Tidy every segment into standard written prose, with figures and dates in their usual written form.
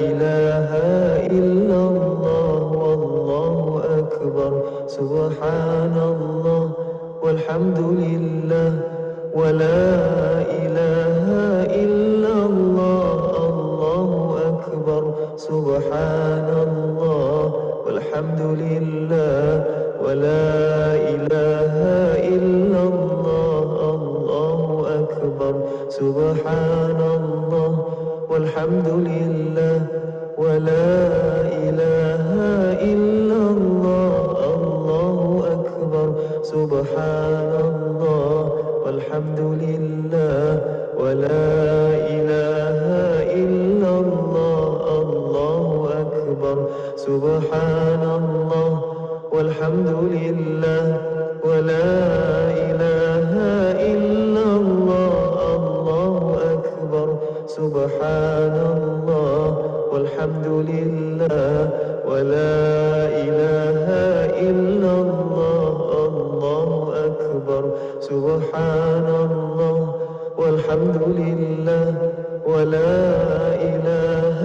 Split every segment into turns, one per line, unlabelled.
إله إلا الله والله أكبر سبحان الله والحمد لله ولا إله إلا الله الله أكبر سبحان الله والحمد لله ولا إله إلا الله الله أكبر سبحان الله والحمد لله ولا إله إلا الله الله أكبر سبحان الله والحمد لله ولا إله إلا الله الله أكبر سبحان الله والحمد لله ولا إله إلا الله الله أكبر سبحان الله والحمد لله ولا إله إلا الله الله أكبر سبحان الله والحمد لله ولا إله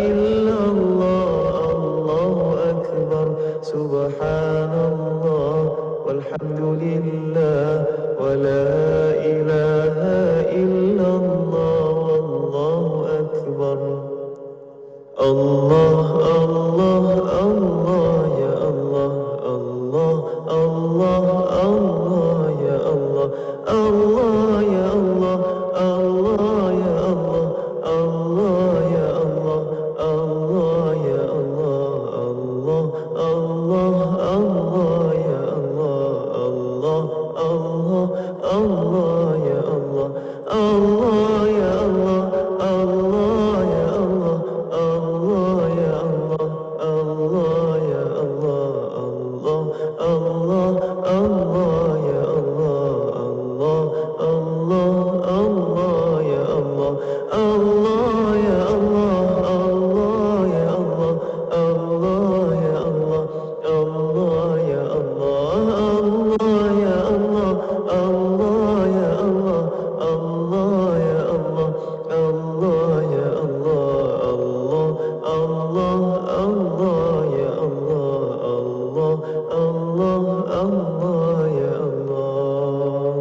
إلا الله الله أكبر سبحان الله والحمد لله ولا إله إلا الله والله أكبر الله الله الله يا الله الله الله الله يا الله الله يا الله الله يا الله الله يا الله الله يا الله الله الله يا الله الله الله الله يا الله الله يا الله الله يا الله الله يا الله الله يا الله الله الله الله يا الله الله الله الله يا الله الله يا الله الله يا الله الله يا الله الله يا الله الله يا الله الله يا الله الله يا الله الله يا الله الله الله يا الله الله الله الله يا الله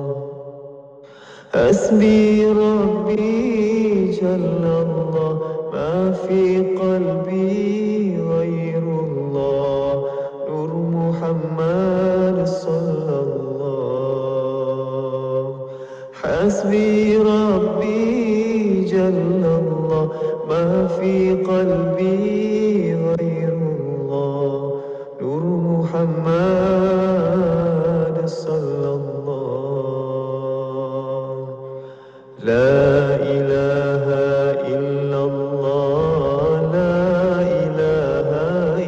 حسبي ربي جل الله ما في قلبي غير الله نور محمد صلى الله حسبي ربي جل الله ما في قلبي غير الله نور محمد صلى الله لا إله إلا الله لا إله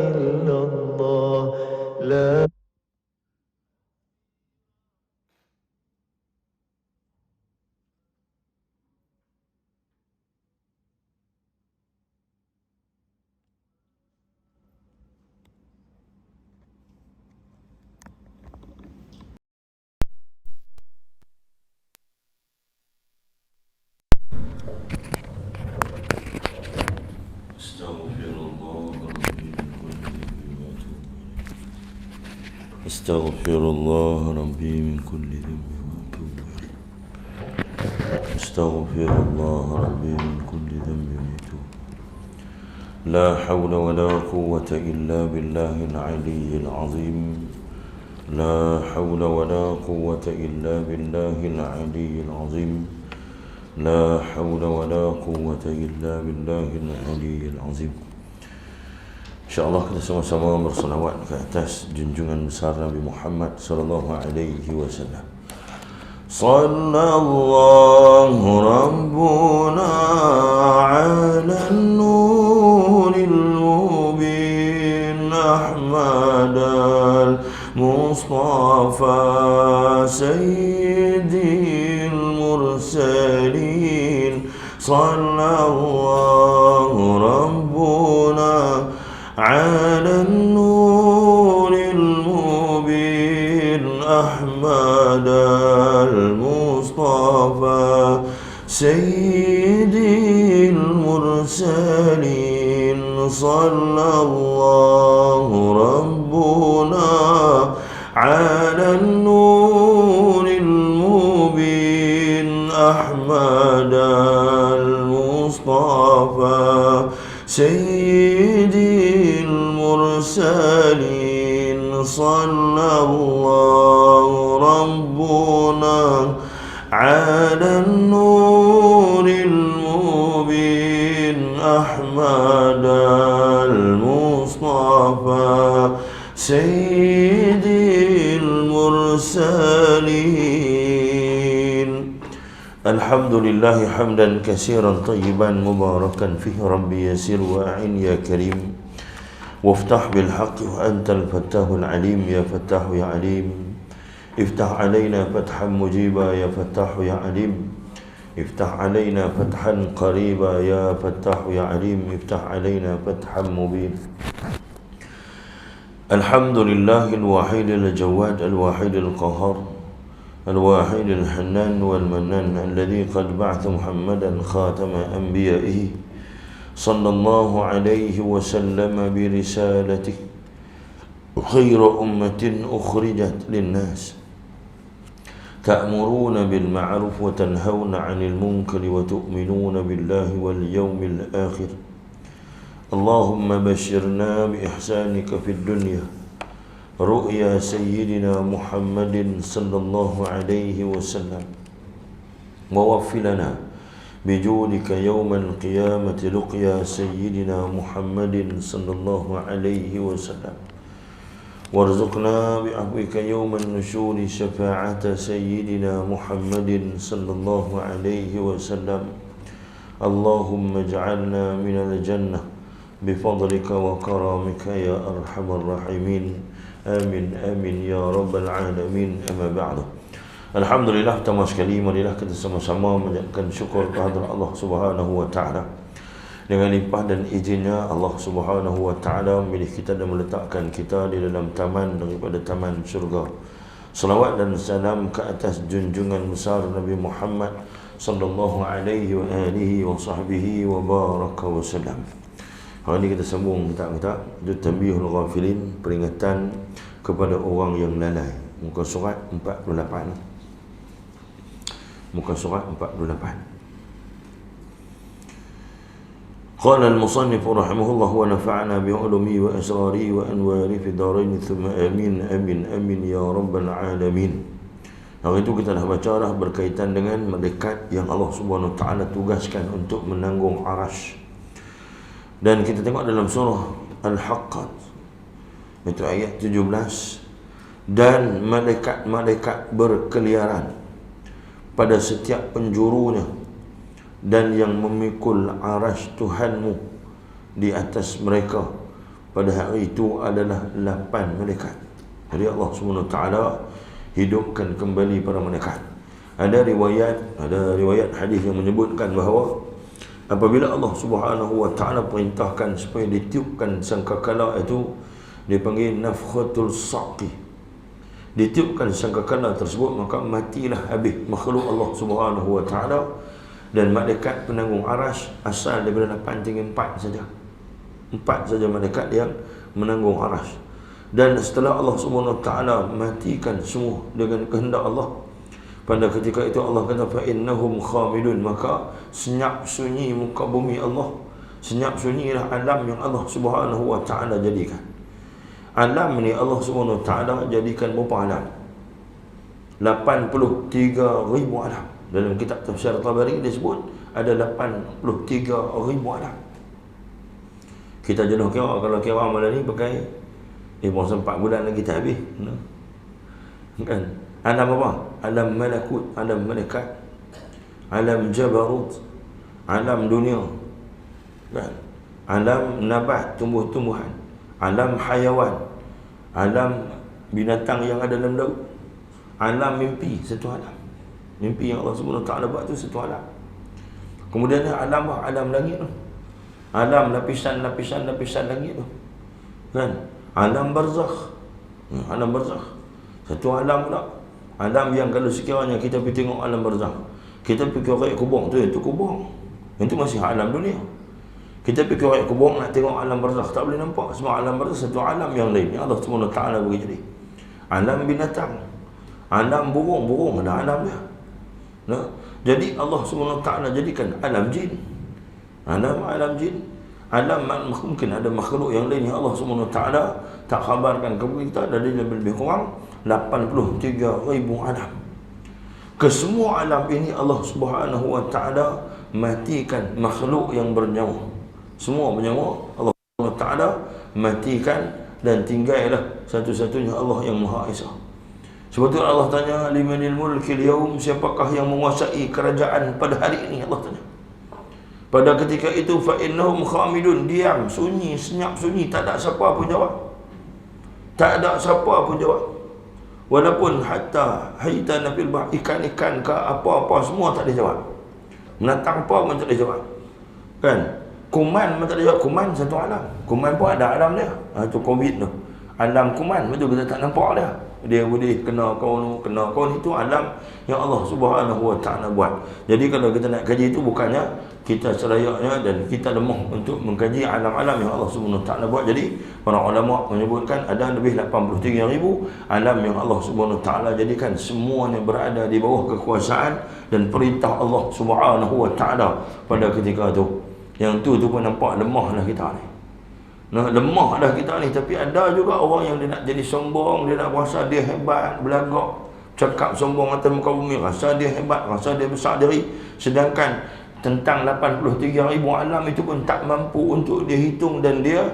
إلا الله لا
أستغفر الله ربي من كل ذنب وأتوب إليه أستغفر الله ربي من كل ذنب وأتوب لا حول ولا قوة إلا بالله العلي العظيم لا حول ولا قوة إلا بالله العلي العظيم لا حول ولا قوة إلا بالله العلي العظيم InsyaAllah kita sama-sama berselawat ke atas junjungan besar Nabi Muhammad sallallahu alaihi wasallam. Sallallahu rabbuna ala nuril mubin Ahmad al-Mustafa Sayyidil Mursalin Sallallahu rabbuna على النور المبين أحمد المصطفى سيد المرسلين المرسلين صلى الله ربنا على النور المبين أحمد المصطفى سيدي المرسلين صلى الله ربنا على النور المبين أحمد المصطفى سيدي المرسلين الحمد لله حمدا كثيرا طيبا مباركا فيه ربي يسر وأعن يا كريم وافتح بالحق وأنت الفتاح العليم يا فتاح يا عليم افتح علينا فتحا مجيبا يا فتاح يا عليم افتح علينا فتحا قريبا يا فتاح يا عليم افتح علينا فتحا مبين الحمد لله الواحد الجواد الواحد القهار الواحد الحنان والمنان الذي قد بعث محمدا خاتم أنبيائه صلى الله عليه وسلم برسالته خير أمة أخرجت للناس تأمرون بالمعروف وتنهون عن المنكر وتؤمنون بالله واليوم الآخر اللهم بشرنا بإحسانك في الدنيا رؤيا سيدنا محمد صلى الله عليه وسلم ووفر لنا بجودك يوم القيامة لقيا سيدنا محمد صلى الله عليه وسلم وارزقنا بعفوك يوم النشور شفاعة سيدنا محمد صلى الله عليه وسلم اللهم اجعلنا من الجنة بفضلك وكرامك يا أرحم الراحمين آمين آمين يا رب العالمين أما بعد Alhamdulillah, pertama sekali marilah kita sama-sama mengucapkan syukur kehadrat Allah Subhanahu wa taala. Dengan limpah dan izinnya Allah Subhanahu wa taala memilih kita dan meletakkan kita di dalam taman daripada taman syurga. Salawat dan salam ke atas junjungan besar Nabi Muhammad sallallahu alaihi wa alihi wa sahbihi wa baraka wa sallam. Hari ini kita sambung kita tanbihul ghafilin, peringatan kepada orang yang lalai. Muka surat 48. Muka surat 48. Qala al-musannif rahimahullah wa nafa'na bi'ulumi wa asrari wa anwari fi darain thumma amin amin amin ya rabbal alamin. Hari itu kita dah baca dah berkaitan dengan malaikat yang Allah Subhanahu wa taala tugaskan untuk menanggung arasy. Dan kita tengok dalam surah Al-Haqqah itu ayat 17, dan malaikat-malaikat berkeliaran pada setiap penjurunya, dan yang memikul arasy Tuhanmu di atas mereka pada hari itu adalah 8 malaikat. Jadi Allah Subhanahu wa taala hidupkan kembali para malaikat. Ada riwayat hadis yang menyebutkan bahawa apabila Allah Subhanahu wa taala perintahkan supaya ditiupkan sangkakala itu, dipanggil nafkhatul saqi, ditiupkan sangkakala tersebut, maka matilah habis makhluk Allah Subhanahu wa taala, dan malaikat penanggung arasy asal daripada 8 tinggal 4 saja. 4 saja malaikat yang menanggung arasy. Dan setelah Allah Subhanahu wa taala matikan semua dengan kehendak Allah, pada ketika itu Allah kata fa innahum khamidun, maka senyap sunyi muka bumi Allah, senyap sunyilah alam yang Allah Subhanahu wa taala jadikan. Alam ni Allah Subhanahu wa taala jadikan berapa alam? 83,000 alam. Dalam kitab tafsir Tabari disebut ada 83,000 alam. Kita jenuh kira, kalau kira malam ni pakai masa 4 bulan lagi tak habis. Kan? Alam apa? Alam malakut, alam malaikat, alam jabarut, alam dunia, kan? Alam nabat, tumbuh-tumbuhan, alam hayawan, alam binatang yang ada dalam laut, alam mimpi, satu alam. Mimpi yang Allah Subhanahu wa taala buat tu satu alam. Kemudian alam apa? Alam langit tu. Alam lapisan-lapisan langit tu. Kan? Alam barzakh. Alam barzakh. Satu alam pula. Alam yang kalau sekiranya kita pergi tengok alam barzakh, kita pergi korek kubur tu, itu kubur. Itu masih alam dunia. Kita pergi korek kubur nak tengok alam barzakh, tak boleh nampak. Semua alam barzakh satu alam yang lain. Yang Allah SWT bagi jadi. Alam binatang, alam burung ada alam dia. Nah, jadi Allah SWT jadikan alam jin. Alam jin. Alam mungkin ada makhluk yang lain yang Allah SWT tak khabarkan kepada kita. Dari lebih kurang 83,000 alam. Kesemua alam ini Allah SWT matikan makhluk yang bernyawa. Semua bernyawa Allah SWT matikan, dan tinggallah satu-satunya Allah yang Maha Esa. Sebab itu Allah tanya, limanil mulkil yaum, siapakah yang menguasai kerajaan pada hari ini? Allah tanya. Pada ketika itu fa innahum khamidun, diam, sunyi, senyap sunyi, tak ada siapa pun jawab. Tak ada siapa pun jawab. Walaupun hatta haitana fil bahr, ikan-ikan ke apa-apa semua tak ada jawab. Menatang apa pun tak ada jawab. Kan? Kuman pun tak ada jawab. Kuman satu alam. Kuman pun ada alam dia. Itu COVID tu. Alam kuman, betul kita tak nampak dia. Dia boleh kena kau itu alam yang Allah SWT buat. Jadi kalau kita nak kaji itu, bukannya kita selayaknya dan kita lemah untuk mengkaji alam-alam yang Allah SWT buat. Jadi para ulama menyebutkan ada lebih 83,000 alam yang Allah SWT jadikan semuanya berada di bawah kekuasaan dan perintah Allah SWT pada ketika itu. Yang tu pun nampak lemah lah kita ni. Nah, lemah dah kita ni. Tapi ada juga orang yang dia nak jadi sombong, dia nak rasa dia hebat, belagak, cakap sombong atas muka bumi, rasa dia hebat, rasa dia besar diri. Sedangkan tentang 83,000 alam itu pun tak mampu untuk dia hitung dan dia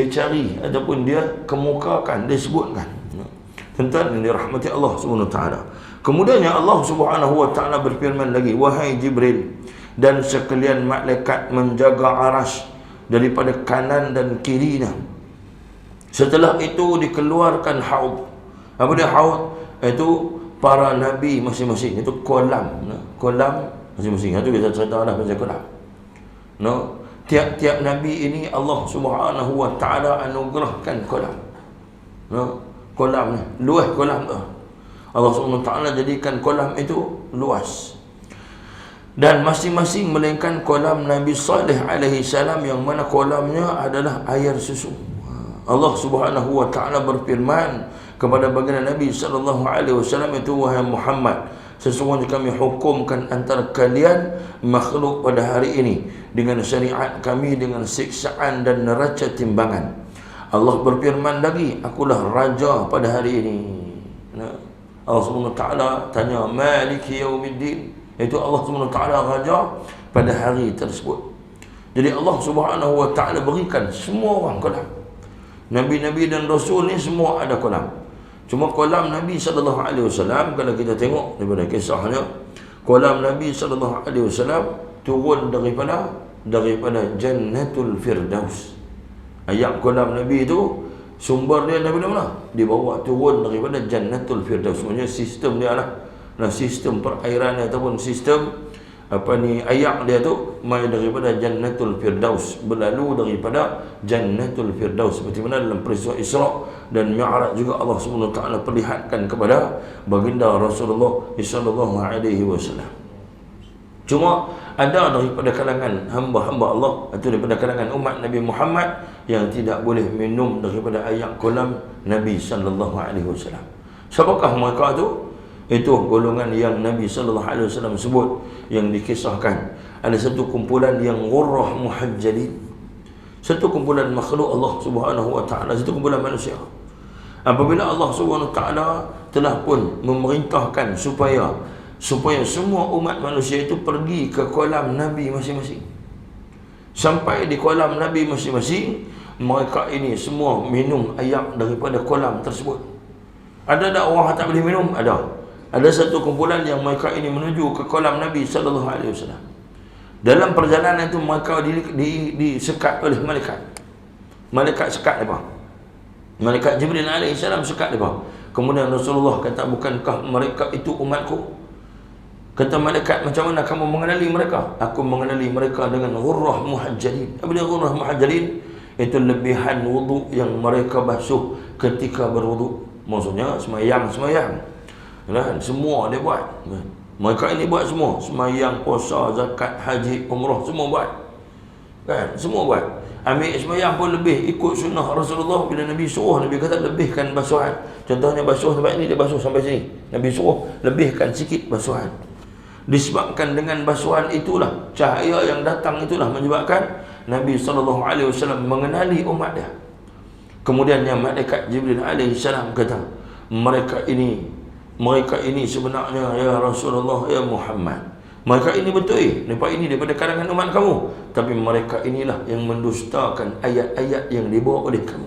cari ataupun dia kemukakan, dia sebutkan. Tuan-tuan yang dirahmati Allah SWT. Kemudiannya Allah SWT berfirman lagi, wahai Jibril dan sekalian malaikat menjaga aras daripada kanan dan kirinya. Setelah itu dikeluarkan haud. Apa dia haud? Itu para nabi masing-masing. Itu kolam. Kolam masing-masing. Itu kita cerita dah pasal kolam. Tiap-tiap nabi ini Allah SWT anugerahkan kolam. Kolam ni. Luas kolam tu. Allah SWT jadikan kolam itu luas. Dan masing-masing melainkan kolam Nabi Saleh alaihi salam, yang mana kolamnya adalah air susu. Allah Subhanahu wa taala berfirman kepada baginda Nabi sallallahu alaihi wasallam itu, wahai Muhammad, sesungguhnya kami hukumkan antara kalian makhluk pada hari ini dengan syariat kami, dengan siksaan dan neraca timbangan. Allah berfirman lagi, akulah raja pada hari ini. Allah Subhanahu wa taala tanya, maliki yaumiddin. Itu Allah SWT raja pada hari tersebut. Jadi Allah SWT berikan semua orang kolam. Nabi-Nabi dan Rasul ni semua ada kolam. Cuma kolam Nabi SAW, kalau kita tengok daripada kisahnya, kolam Nabi SAW turun daripada Jannatul Firdaus. Ayat kolam Nabi itu sumber dia daripada mana? Dibawa turun daripada Jannatul Firdaus. Maksudnya sistem dia lah. Nah, sistem perairan ataupun sistem ayak dia tu mai daripada Jannatul Firdaus, berlalu daripada Jannatul Firdaus, seperti mana dalam peristiwa Isra dan Mi'raj juga Allah SWT perlihatkan kepada baginda Rasulullah sallallahu alaihi wasallam. Cuma ada daripada kalangan hamba-hamba Allah atau daripada kalangan umat Nabi Muhammad yang tidak boleh minum daripada ayak kolam Nabi sallallahu alaihi wasallam. Siapakah mereka tu? Itu golongan yang Nabi SAW sebut, yang dikisahkan. Ada satu kumpulan yang ghurrah muhajjalin, satu kumpulan makhluk Allah SWT, satu kumpulan manusia. Apabila Allah SWT telah pun memerintahkan supaya semua umat manusia itu pergi ke kolam Nabi masing-masing. Sampai di kolam Nabi masing-masing, mereka ini semua minum air daripada kolam tersebut. Ada tak orang tak boleh minum? Ada satu kumpulan yang mereka ini menuju ke kolam Nabi SAW. Dalam perjalanan itu mereka disekat oleh malaikat. Malaikat sekat mereka. Malaikat Jibril AS sekat mereka. Kemudian Rasulullah kata, bukankah mereka itu umatku? Kata malaikat, macam mana kamu mengenali mereka? Aku mengenali mereka dengan ghurrah muhajjalin. Apa dia ghurrah muhajjalin? Itu lebihan wuduk yang mereka basuh ketika berwuduk. Maksudnya semayang. Dan semua dia buat. Mereka ini buat semua. Semayang, puasa, zakat, haji, umrah, semua buat. Kan? Semua buat. Ambil sembahyang pun lebih, ikut sunnah Rasulullah. Bila Nabi suruh, Nabi kata lebihkan basuhan. Contohnya basuh tempat ni, dia basuh sampai sini. Nabi suruh lebihkan sikit basuhan. Disebabkan dengan basuhan itulah, cahaya yang datang itulah menyebabkan Nabi SAW mengenali umat dia. Kemudian yang malaikat Jibril AS kata, mereka ini sebenarnya ya Rasulullah, ya Muhammad, mereka ini betul, mereka ini daripada kalangan umat kamu, tapi mereka inilah yang mendustakan ayat-ayat yang dibawa oleh kamu.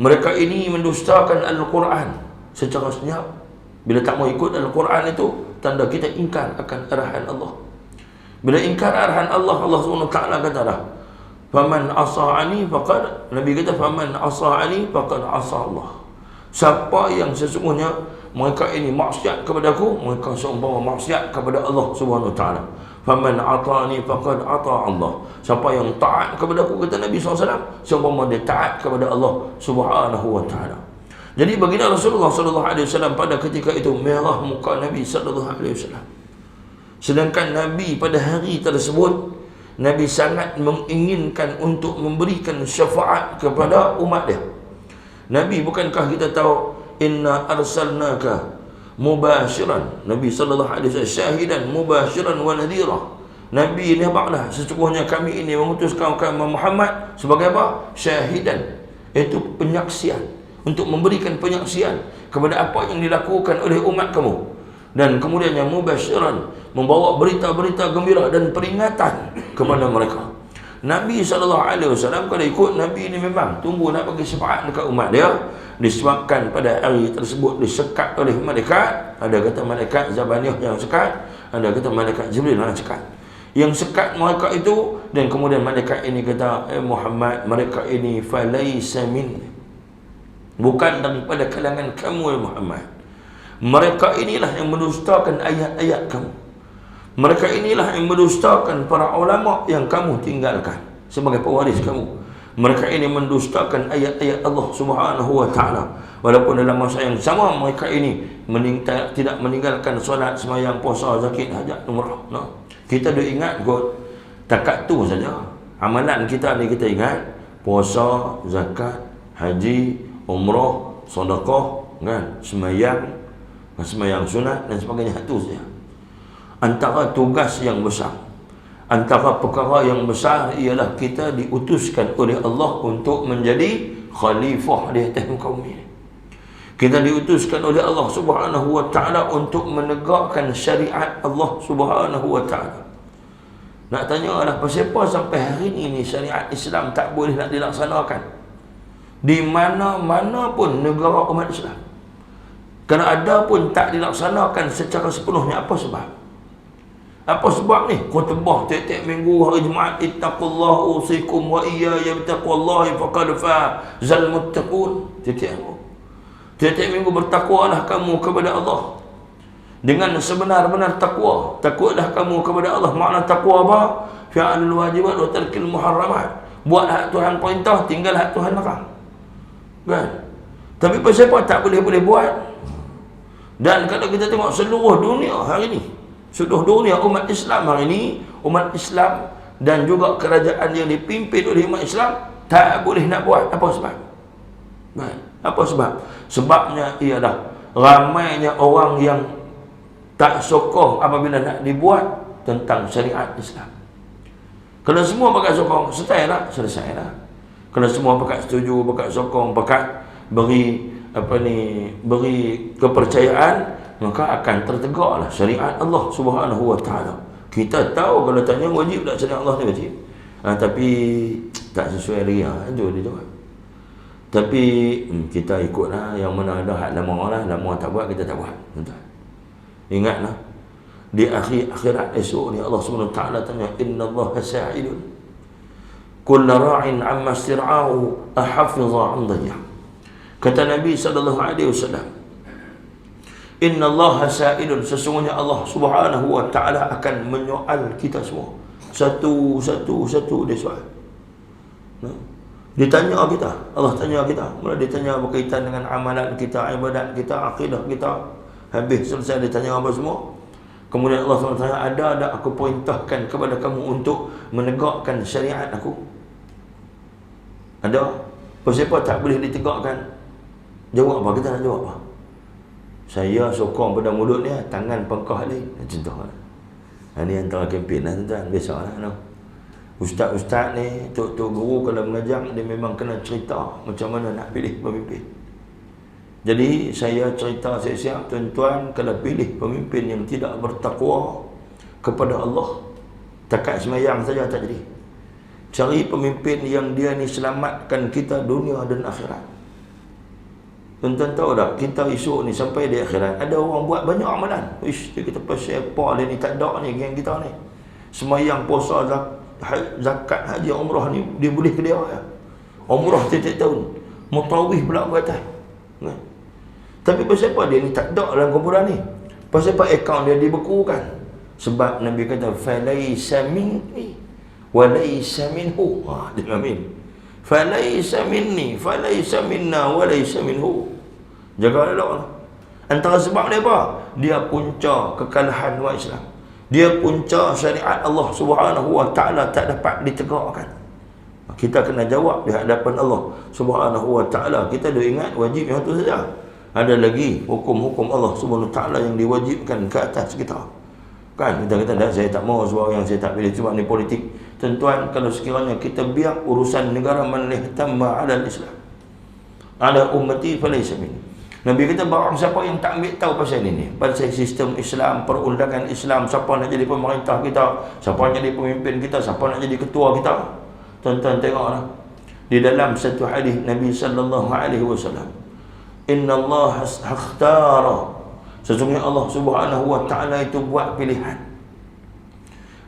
Mereka ini mendustakan Al-Quran secara senyap. Bila tak mau ikut Al-Quran itu, tanda kita ingkar akan arahan Allah. Bila ingkar arahan Allah, Allah SWT kata dah, faman asa'ani faqad, Nabi kata faman asa'ani faqad asa Allah. Siapa yang sesungguhnya mereka ini maksiat kepada aku, mereka seumpama maksiat kepada Allah Subhanahu Wa Taala. Faman ata'ani faqad ata Allah. Siapa yang taat kepada aku, kata Nabi SAW, seumpama dia taat kepada Allah Subhanahu Wa Taala. Jadi baginda Rasulullah SAW pada ketika itu merah muka Nabi SAW. Sedangkan Nabi pada hari tersebut, Nabi sangat menginginkan untuk memberikan syafaat kepada umat dia. Nabi, bukankah kita tahu, inna arsalnaka mubashiran, Nabi SAW syahidan mubashiran wa nadhira. Nabi ini apa? Sesungguhnya kami ini mengutuskan kamu Muhammad sebagai apa? Syahidan, itu penyaksian, untuk memberikan penyaksian kepada apa yang dilakukan oleh umat kamu. Dan kemudian yang mubashiran, membawa berita-berita gembira dan peringatan kepada mereka. Nabi SAW kalau ikut Nabi ini memang tunggu nak bagi syafaat dekat umat dia, disebabkan pada hari tersebut disekat oleh malaikat. Ada kata malaikat Zabaniyah yang sekat, ada kata malaikat Jibril yang sekat. Yang sekat mereka itu, dan kemudian malaikat ini kata, Muhammad, mereka ini falaysa min, bukan daripada kalangan kamu Muhammad. Mereka inilah yang mendustakan ayat-ayat kamu. Mereka inilah yang mendustakan para ulama yang kamu tinggalkan sebagai pewaris kamu. Mereka ini mendustakan ayat-ayat Allah Subhanahu Wa Taala. Walaupun dalam masa yang sama mereka ini tidak meninggalkan solat, sembahyang, puasa, zakat, hajat, umrah. No. Kita dah ingat kot, takat tu saja. Amalan kita ni kita ingat puasa, zakat, haji, umrah, sedekah, kan, sembahyang sunat dan sebagainya, itu saja. Antara tugas yang besar, antara perkara yang besar ialah kita diutuskan oleh Allah untuk menjadi khalifah di atas muka bumi. Kita diutuskan oleh Allah Subhanahu Wa Taala untuk menegakkan syariat Allah Subhanahu Wa Taala. Nak tanya lah, kenapa sampai hari ini syariat Islam tak boleh nak dilaksanakan di mana-mana pun negara umat Islam? Kerana ada pun tak dilaksanakan secara sepenuhnya. Apa sebab? Apa sebab ni? Khutbah tiap-tiap minggu hari Jumaat, ittaqullah usikum wa iyaya bittaqwallahi faqad fazal muttaqun. Tiap-tiap minggu bertakwalah kamu kepada Allah dengan sebenar-benar takwa. Takutlah kamu kepada Allah. Makna takwa apa? Fi'alul wajibat wa tarkil muharramat. Buat hak Tuhan perintah, tinggal hak Tuhan larang. Kan? Tapi siapa tak boleh buat? Dan kalau kita tengok seluruh dunia hari ini, seluruh dunia umat Islam hari ini, umat Islam dan juga kerajaan yang dipimpin oleh umat Islam tak boleh nak buat. Apa sebab? Apa sebab? Sebabnya ialah ramainya orang yang tak sokong apabila nak dibuat tentang syariat Islam. Kalau semua pakat sokong, selesai lah. Kalau semua pakat setuju, pakat sokong, pakat beri kepercayaan, maka akan tertegaklah syariat Allah Subhanahu Wa Taala. Kita tahu kalau tanya wajib tak syariat Allah ni wajib. Tapi tak sesuai lagi, itu dia jawab. Tapi kita ikutlah yang mana ada hak lama tak buat, kita tak buat. Ingatlah, di akhirat esok ni Allah Subhanahu Wa Taala tanya, innallaha sa'ilun kullu ra'in 'amma istir'ahu ahafidha 'an dhayya. Kata Nabi SAW, innallaha sa'ilun, sesungguhnya Allah Subhanahu Wa Taala akan menyoal kita semua. Satu dia soal. Dia tanya kita, Allah tanya kita. Mula dia tanya berkaitan dengan amalan kita, ibadat kita, akidah kita. Habis selesai dia tanya apa semua. Kemudian Allah SWT, ada aku perintahkan kepada kamu untuk menegakkan syariat aku? Ada? Siapa tak boleh ditegakkan? Jawab apa? Kita nak jawab apa? Saya sokong pada mulut dia, tangan pengkah ni. Contoh. Ini antara kempen lah tuan-tuan. Biasalah. No? Ustaz-ustaz ni, tok-tok guru kalau mengajar, dia memang kena cerita macam mana nak pilih pemimpin. Jadi saya cerita siap-siap, tuan-tuan, kalau pilih pemimpin yang tidak bertakwa kepada Allah, takat semayang saja tak jadi. Cari pemimpin yang dia ni selamatkan kita dunia dan akhirat. Tuan-tuan tahu tak, kita esok ni sampai di akhirat, ada orang buat banyak amalan. Ish, dia kata pasal apa dia ni tak ada ni, geng kita ni. Semayang, puasa, zakat, haji, umrah ni, dia boleh ke dia ya. Umrah tiap-tiap tahun. Mutawih pula ke atas. Nah. Tapi pasal apa dia ni tak ada dalam kumpulan ni? Pasal apa akaun dia dibekukan? Sebab Nabi kata, falaisa minni walaysa minhu. Dia amin. Falaisa minni, falaisa minna, walaysa minhu. Jaga elok. Antara sebab dia apa? Dia punca kekalahan umat Islam. Dia punca syariat Allah Subhanahu wa taala tak dapat ditegakkan. Kita kena jawab di hadapan Allah Subhanahu wa taala. Kita dah ingat wajib yang itu saja. Ada lagi hukum-hukum Allah Subhanahu wa taala yang diwajibkan ke atas kita. Kan kita kata dah, saya tak mau sebab yang saya tak pilih sebab ni politik. Tuan-tuan, kalau sekiranya kita biar urusan negara man lihtamma 'ala al-Islam, 'ala ummati falaysa minni. Nabi kata barang siapa yang tak ambil tahu pasal ini, pasal sistem Islam, perundangan Islam, siapa nak jadi pemerintah kita, siapa nak jadi pemimpin kita, siapa nak jadi ketua kita. Tuan-tuan tengoklah. Di dalam satu hadis Nabi sallallahu alaihi wasallam, Inna Allah akhtara, sesungguhnya Allah Subhanahu wa taala itu buat pilihan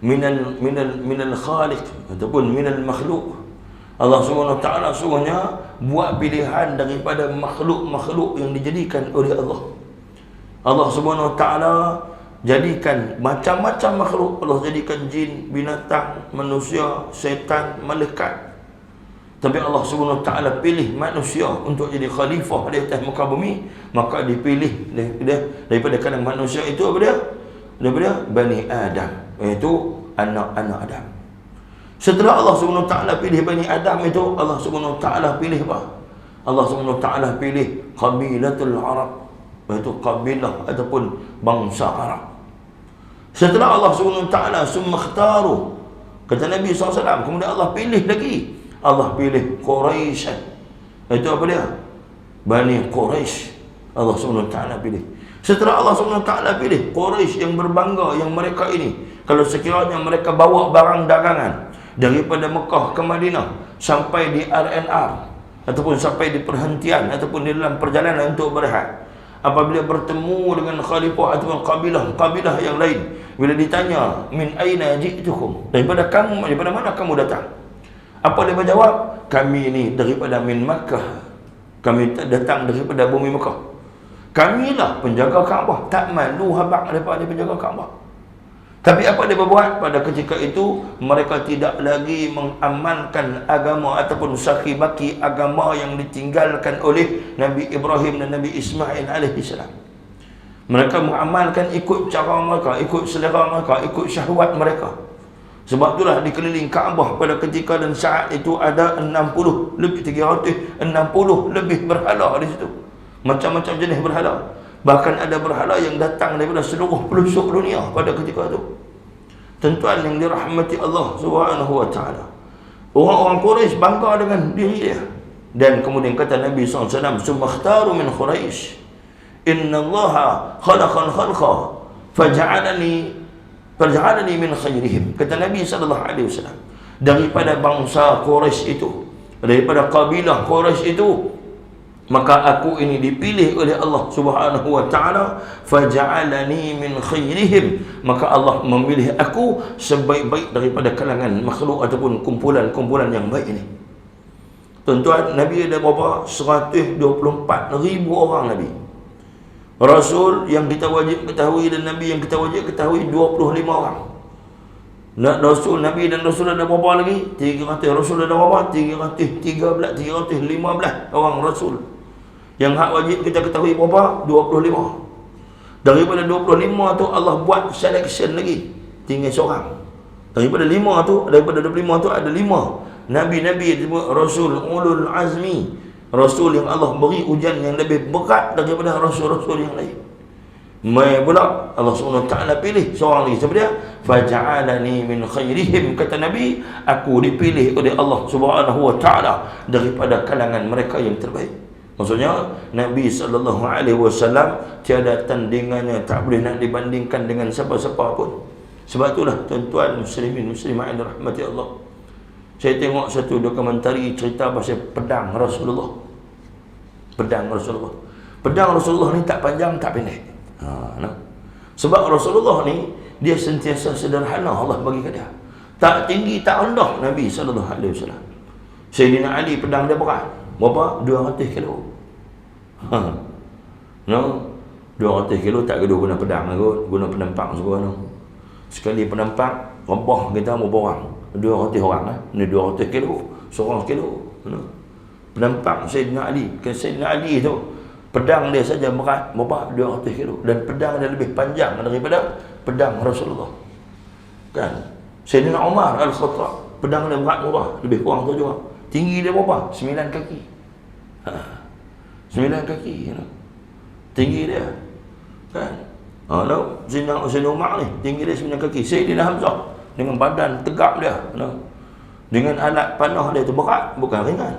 minal khaliq ataupun minal makhluk. Allah Subhanahu wa taala sungguhnya buat pilihan daripada makhluk-makhluk yang dijadikan oleh Allah. Allah Subhanahu wa taala jadikan macam-macam makhluk. Allah jadikan jin, binatang, manusia, syaitan, malaikat. Tapi Allah Subhanahu wa taala pilih manusia untuk jadi khalifah di atas muka bumi, maka dipilih daripada kalangan manusia itu apa dia? Daripada Bani Adam, iaitu anak-anak Adam. Setelah Allah Subhanahu wa taala pilih Bani Adam itu, Allah Subhanahu wa taala pilih apa? Allah Subhanahu wa taala pilih qabilatul Arab, iaitu kabilah ataupun bangsa Arab. Setelah Allah Subhanahu wa taala summa ikhtaru, kata Nabi SAW, kemudian Allah pilih lagi. Allah pilih Quraisy. Itu apa dia? Bani Quraisy. Allah Subhanahu wa taala pilih. Setelah Allah Subhanahu wa taala pilih Quraisy yang berbangga, yang mereka ini, kalau sekiranya mereka bawa barang dagangan daripada Mekah ke Madinah sampai di RNR ataupun sampai di perhentian ataupun di dalam perjalanan untuk berehat, apabila bertemu dengan khalifah ataupun kabilah yang lain, bila ditanya min aina ji'tukum, daripada mana kamu datang? Apa dia menjawab? Kami ini daripada min Makkah, kami datang daripada bumi Mekah. Kamilah penjaga Kaabah, tak malu habaq daripada penjaga Kaabah. Tapi apa dia berbuat? Pada ketika itu mereka tidak lagi mengamalkan agama ataupun sahibaki agama yang ditinggalkan oleh Nabi Ibrahim dan Nabi Ismail alaihissalam. Mereka mengamalkan ikut cara mereka, ikut selera mereka, ikut syahwat mereka. Sebab itulah di keliling Kaabah pada ketika dan saat itu ada 360 lebih berhala di situ. Macam-macam jenis berhala. Bahkan ada berhala yang datang daripada seluruh pelosok dunia pada ketika itu. Tuan-tuan yang dirahmati Allah Subhanahu wa taala, orang-orang Quraisy bangga dengan diri dia. Dan kemudian kata Nabi SAW, summa ikhtaru min Quraisy, inna Allah khalaqal khalqa faj'alani min khairihim. Kata Nabi SAW, daripada bangsa Quraisy itu, daripada kabilah Quraisy itu, maka aku ini dipilih oleh Allah Subhanahu wa taala, faja'alani min khairihim, maka Allah memilih aku sebaik-baik daripada kalangan makhluk ataupun kumpulan-kumpulan yang baik ini. Tuan-tuan, Nabi ada berapa? 124,000 orang Nabi. Rasul yang kita wajib ketahui dan Nabi yang kita wajib ketahui 25 orang. Rasul, Nabi dan Rasul ada berapa lagi? 300. Rasul ada berapa? 315 orang Rasul. Yang hak wajib kita ketahui berapa? 25. Daripada 25 tu Allah buat selection lagi, tinggal seorang. Daripada 25 tu ada 5 Nabi-Nabi, Rasul Ulul Azmi, Rasul yang Allah beri ujian yang lebih berat daripada Rasul-Rasul yang lain. Mai pula Allah SWT pilih seorang lagi. Siapa dia? Faja'alani min khairihim. Kata Nabi, aku dipilih oleh Allah SWT daripada kalangan mereka yang terbaik. Maksudnya Nabi SAW tiada tandingannya, tak boleh nak dibandingkan dengan siapa-siapa pun. Sebab itulah tuan-tuan muslimin muslimat yang dirahmati Allah, saya tengok satu dokumentari cerita pasal pedang Rasulullah. Pedang Rasulullah ni tak panjang tak pendek. Sebab Rasulullah ni dia sentiasa sederhana, Allah bagi kat dia. Tak tinggi tak rendah Nabi SAW. Sayyidina Ali pedang dia berat berapa? 200 kilo. 200 kilo tak kena guna pedang kot, guna penampang semua tu. Sekali penampang rebah kita berapa orang? 200 orang lah. Ni 200 kilo, seorang kilo. Penampang Sayyidina Ali. Sayyidina Ali tu pedang dia saja berat berapa? 200 kilo. Dan pedang dia lebih panjang daripada pedang Rasulullah. Kan? Sayyidina Umar Al-Khattab, pedang dia berat berapa? Lebih kurang tu juga. Tinggi dia berapa? 9 kaki. 9 kaki. Tinggi dia. Kan? Sayyidina Umar ni, tinggi dia 9 kaki. Sayyidina Hamzah dengan badan tegap dia. Dengan alat panah dia tu berat, bukan ringan.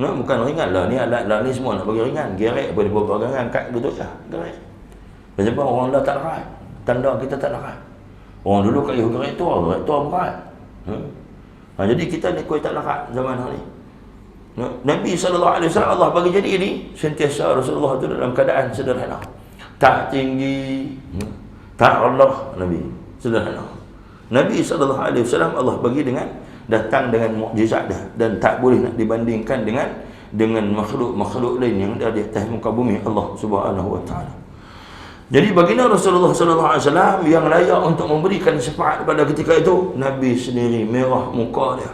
Bukan ringan lah, ni alat-alat ni semua nak bagi ringan. Gerek boleh buat ringan, angkat gitu je. Gerek. Sebab orang dah tak larat, tanda kita tak larat. Orang dulu kat gerek tu berat. Jadi kita ni kuih tak larat zaman hari ni. Nabi SAW Allah bagi jadi ini, sentiasa Rasulullah tu dalam keadaan sederhana. Tak tinggi, tak rendah, Nabi sederhana. Nabi SAW Allah bagi datang dengan mukjizat dia, dan tak boleh nak dibandingkan dengan makhluk-makhluk lain yang ada di atas muka bumi Allah Subhanahu wa taala. Jadi baginda Rasulullah SAW yang layak untuk memberikan syafaat pada ketika itu, Nabi sendiri merah muka dia,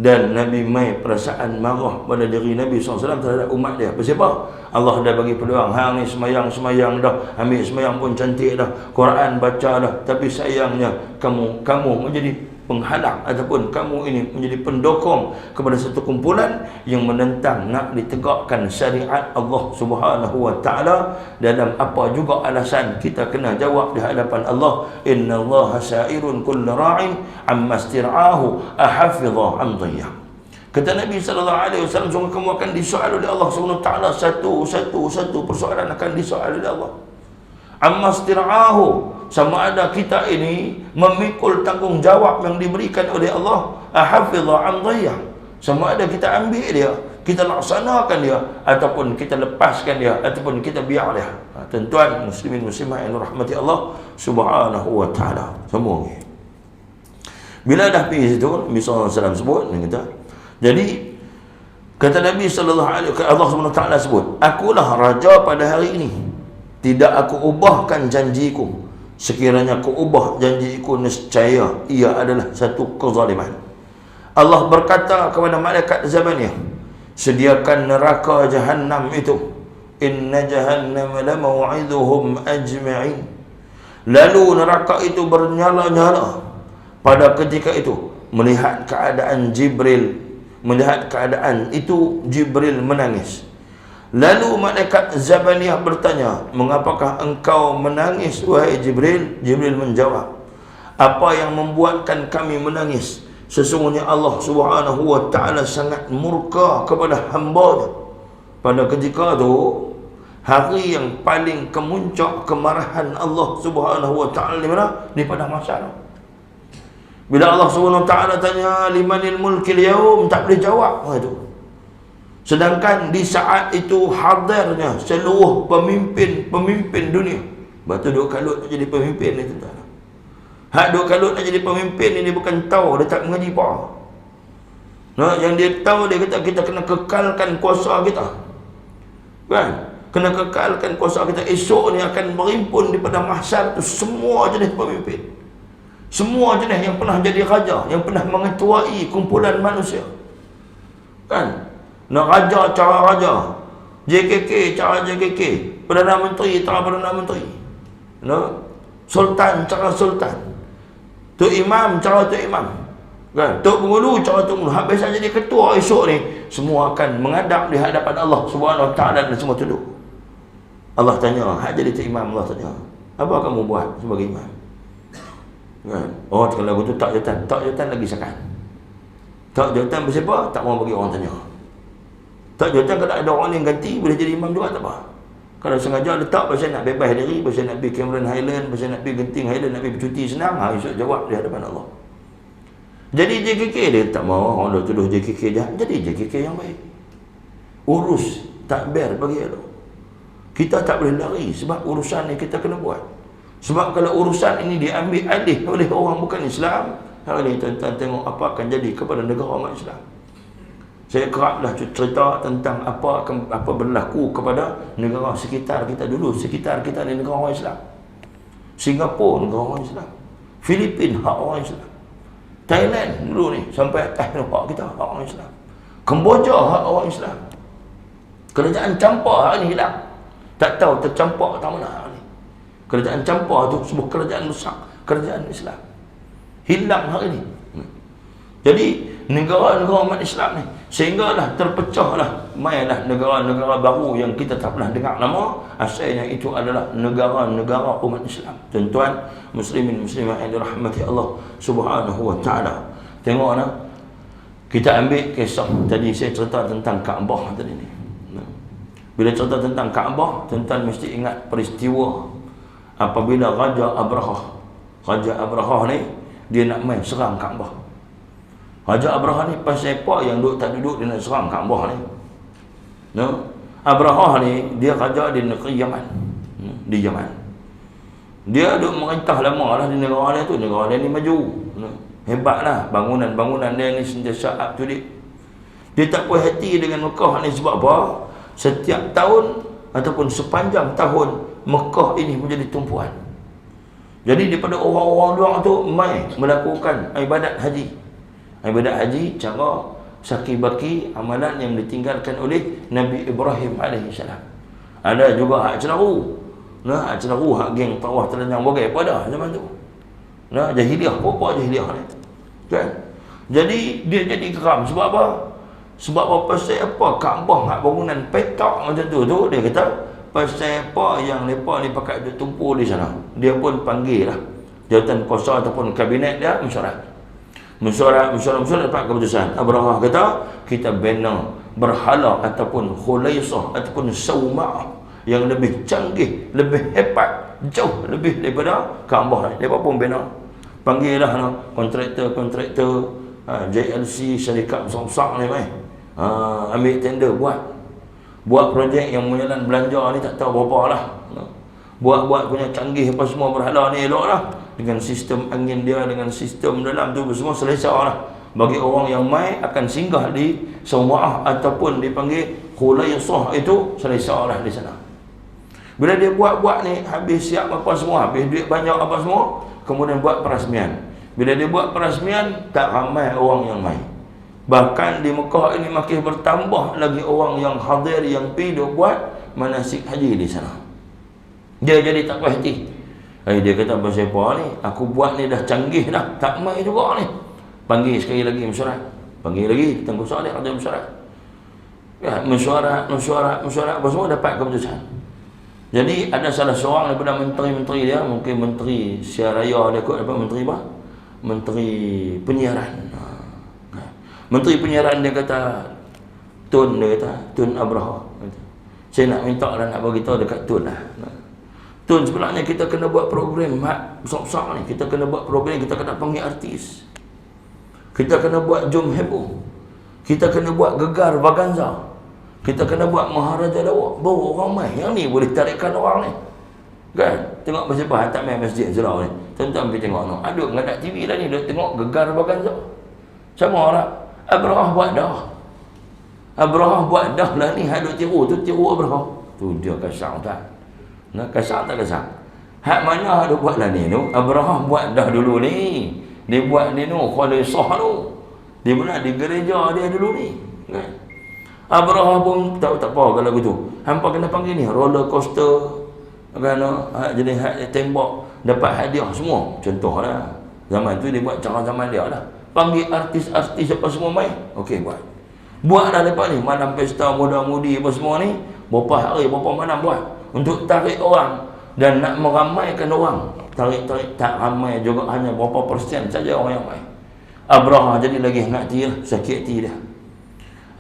dan Nabi mai perasaan marah pada diri Nabi SAW terhadap umat dia. Sebab Allah dah bagi peluang, hang ni semayang dah, ambil semayang pun cantik dah, Quran baca dah, tapi sayangnya kamu menjadi penghalang, ataupun kamu ini menjadi pendokong kepada satu kumpulan yang menentang nak ditegakkan syariat Allah Subhanahu wa taala. Dalam apa juga alasan, kita kena jawab di hadapan Allah, innallaha sa'irun kullu ra'in amma istir'ahu ahafidha am dhiyya. Kata Nabi SAW, sungguh kamu akan disoal oleh Allah Subhanahu wa taala, satu persoalan akan disoal oleh Allah. Amma istir'ahu, sama ada kita ini memikul tanggungjawab yang diberikan oleh Allah, ahafidha am dhiyya, sama ada kita ambil dia, kita laksanakan dia, ataupun kita lepaskan dia, ataupun kita biar dia. Tuan-tuan muslimin muslimah yang rahmati Allah Subhanahu wa taala semua ni. Bila dah pergi situ, Nabi SAW sebut ni kata, jadi kata Nabi SAW, Allah SWT sebut, akulah raja pada hari ini, tidak aku ubahkan janjiku. Sekiranya aku ubah janjiku, nescaya ia adalah satu kezaliman. Allah berkata kepada malaikat zamannya, sediakan neraka Jahannam itu, inna jahannam la maw'iduhum ajma'in. Lalu neraka itu bernyala-nyala. Pada ketika itu, melihat keadaan itu, Jibril menangis. Lalu malaikat Zabaniyah bertanya, mengapakah engkau menangis wahai Jibril? Jibril menjawab, apa yang membuatkan kami menangis? Sesungguhnya Allah Subhanahu wa taala sangat murka kepada hamba-Nya. Pada ketika itu, hari yang paling kemuncak kemarahan Allah Subhanahu wa taala di mana? Di padang mahsyar. Bila Allah Subhanahu wa taala tanya limanil mulkil yaum, tak boleh jawab itu. Sedangkan di saat itu hadirnya seluruh pemimpin dunia. Batu duk kalut nak jadi pemimpin ni tuan. Hak duk kalut nak jadi pemimpin ini bukan tahu, dia tak mengaji apa. Yang dia tahu, dia kata kita kena kekalkan kuasa kita. Kan? Kena kekalkan kuasa kita. Esok ni akan berimpun di padang mahsyar tu semua jenis pemimpin. Semua jenis yang pernah jadi raja, yang pernah mengetuai kumpulan manusia. Kan? Nak raja cara raja, JKK cara JKK, Perdana Menteri cara Perdana Menteri. Sultan cara sultan. Tok Imam cara Tok Imam. Kan? Tok Pengulu cara Tok Pengulu. Habis saja jadi ketua esok ni, semua akan menghadap di hadapan Allah Subhanahu Wa Taala dan semua tunduk. Allah tanya, hak jadi Tok Imam, Allah tanya, apa kamu buat sebagai imam? Kan? Oh, kalau lagu tu tak jawatan lagi sekan. Tak jawatan bersiapa? Tak mau bagi orang tanya. Tak jawatan kalau ada orang yang ganti boleh jadi imam juga tak apa. Kalau sengaja letak pasal nak bebas diri, pasal nak pergi Cameron Highland, pasal nak pergi Genting Highland, nak pergi bercuti senang, esok jawab di hadapan Allah. Jadi JKK dia tak mau, orang dah tuduh JKK jahat. Jadi JKK yang baik. Urus takbir bagi Allah. Kita tak boleh lari sebab urusan ni kita kena buat. Sebab kalau urusan ini diambil alih oleh orang bukan Islam, hari ni tuan-tuan tengok apa akan jadi kepada negara umat Islam. Saya keraplah cerita tentang apa berlaku kepada negara sekitar kita dulu. Sekitar kita ni negara orang Islam. Singapura negara orang Islam. Filipina hak orang Islam. Thailand dulu ni sampai atas hak kita hak orang Islam. Kemboja hak orang Islam. Kerajaan campur hari ni hilang. Tak tahu tercampak tak mana hari ni. Kerajaan campur tu sebuah kerajaan besar, kerajaan Islam. Hilang hari ni. Jadi negara-negara umat Islam ni sehinggalah terpecahlah mainlah negara-negara baru yang kita tak pernah dengar nama, asalnya itu adalah negara-negara umat Islam. Tuan-tuan muslimin muslimat yang dirahmati Allah Subhanahu Wa Taala. Tengoklah, kita ambil kisah tadi saya cerita tentang Kaabah tadi ni. Bila cerita tentang Kaabah, tuan-tuan mesti ingat peristiwa apabila Raja Abrahah ni dia nak main serang Kaabah. Raja Abrahah ni pasal apa yang duduk tak duduk dia nak serang Kaabah ni? Abrahah ni dia raja di negeri Yaman. Di Yaman. Dia duduk merintah lama lah di negara dia tu. Negara dia ni maju. Hebatlah bangunan-bangunan dia ni sentiasa up to date. Dia tak puas hati dengan Mekah ni sebab apa? Setiap tahun ataupun sepanjang tahun Mekah ini menjadi tumpuan. Jadi daripada orang-orang luar tu mai melakukan ibadat haji. Ibadat haji cara saki-baki amalan yang ditinggalkan oleh Nabi Ibrahim AS. Ada juga hak celaru. Hak celaru, hak geng tawaf telanjang bagai apa dah zaman tu. Jahiliah, apa jahiliah ni. Kan? Jadi dia jadi geram sebab apa? Sebab apa? Pasal apa? Kaabah hak bangunan petak macam tu dia kata pasal apa yang mereka ni pakai duduk tumpul di sana. Dia pun panggil lah jawatan kuasa ataupun kabinet dia mesyuarat dapat keputusan. Abrahah kata kita bina berhala ataupun khulaisah ataupun sauma'ah yang lebih canggih, lebih hebat, jauh lebih daripada Kaabah ni. Mereka pun bina. Panggil lah kontraktor JLC, syarikat besar-besar ni ambil tender buat projek yang menjalan belanja ni tak tahu berapa lah. Buat punya canggih apa semua berhala ni elok lah. Dengan sistem angin dia, dengan sistem dalam tu semua selesa lah. Bagi orang yang mai akan singgah di Sauma'ah ataupun dipanggil Khulaisah itu selesa lah di sana. Bila dia buat ni, habis siap apa semua, habis duit banyak apa semua, kemudian buat perasmian. Bila dia buat perasmian, tak ramai orang yang mai. Bahkan di Mekah ini makin bertambah lagi orang yang hadir, yang pergi buat manasik haji di sana. Dia jadi tak puas hati. Dia kata pasal apa ni? Aku buat ni dah canggih dah, tak mai juga ni. Panggil sekali lagi mesyuarat. Panggil lagi tengku Saleh ada mesyuarat. Ya, mesyuarat apa semua dapat keputusan. Jadi ada salah seorang daripada menteri-menteri dia, mungkin menteri siar raya dia kot, apa menteri apa? Menteri penyiaran. Menteri penyiaran dia kata, Tun Abrahah. Saya nak minta lah, nak bagi tahu dekat Tun lah. Tun, sebenarnya kita kena buat program besar-besar ni. Kita kena buat program, kita kena panggil artis. Kita kena buat jom heboh. Kita kena buat gegar vaganza. Kita kena buat maharaja lawak. Bawa orang mai. Yang ni boleh tarikkan orang ni. Kan? Tengok pasal apa hantar main masjid Zerau ni. Tuan-tuan pergi tengok no. Aduh, ngadak TV lah ni. Dia tengok gegar vaganza. Sama orang. Abrahah buat dah. Abrahah buat dah lah ni. Hadut tiru. Tu tiru Abrahah. Tu dia kasar tak? Kasar tak kasar? Hak mana ada buat lah ni tu? Abrahah buat dah dulu ni. Dia buat ni tu, Khulaisah tu. Di mana? Di gereja dia dulu ni. Kan? Abrahah pun tak apa kalau begitu. Hampa kena panggil ni roller coaster, kan, jenis tembak, dapat hadiah semua. Contohlah zaman tu dia buat cara zaman dia lah. Panggil artis-artis apa semua main. Okey, buatlah lepas ni malam pesta muda-mudi apa semua ni, berapa hari berapa malam buat untuk tarik orang dan nak meramaikan orang. Tarik tak ramai juga, hanya berapa persen saja orang yang main. Abrahah jadi lagi hati lah, sakit hati dia.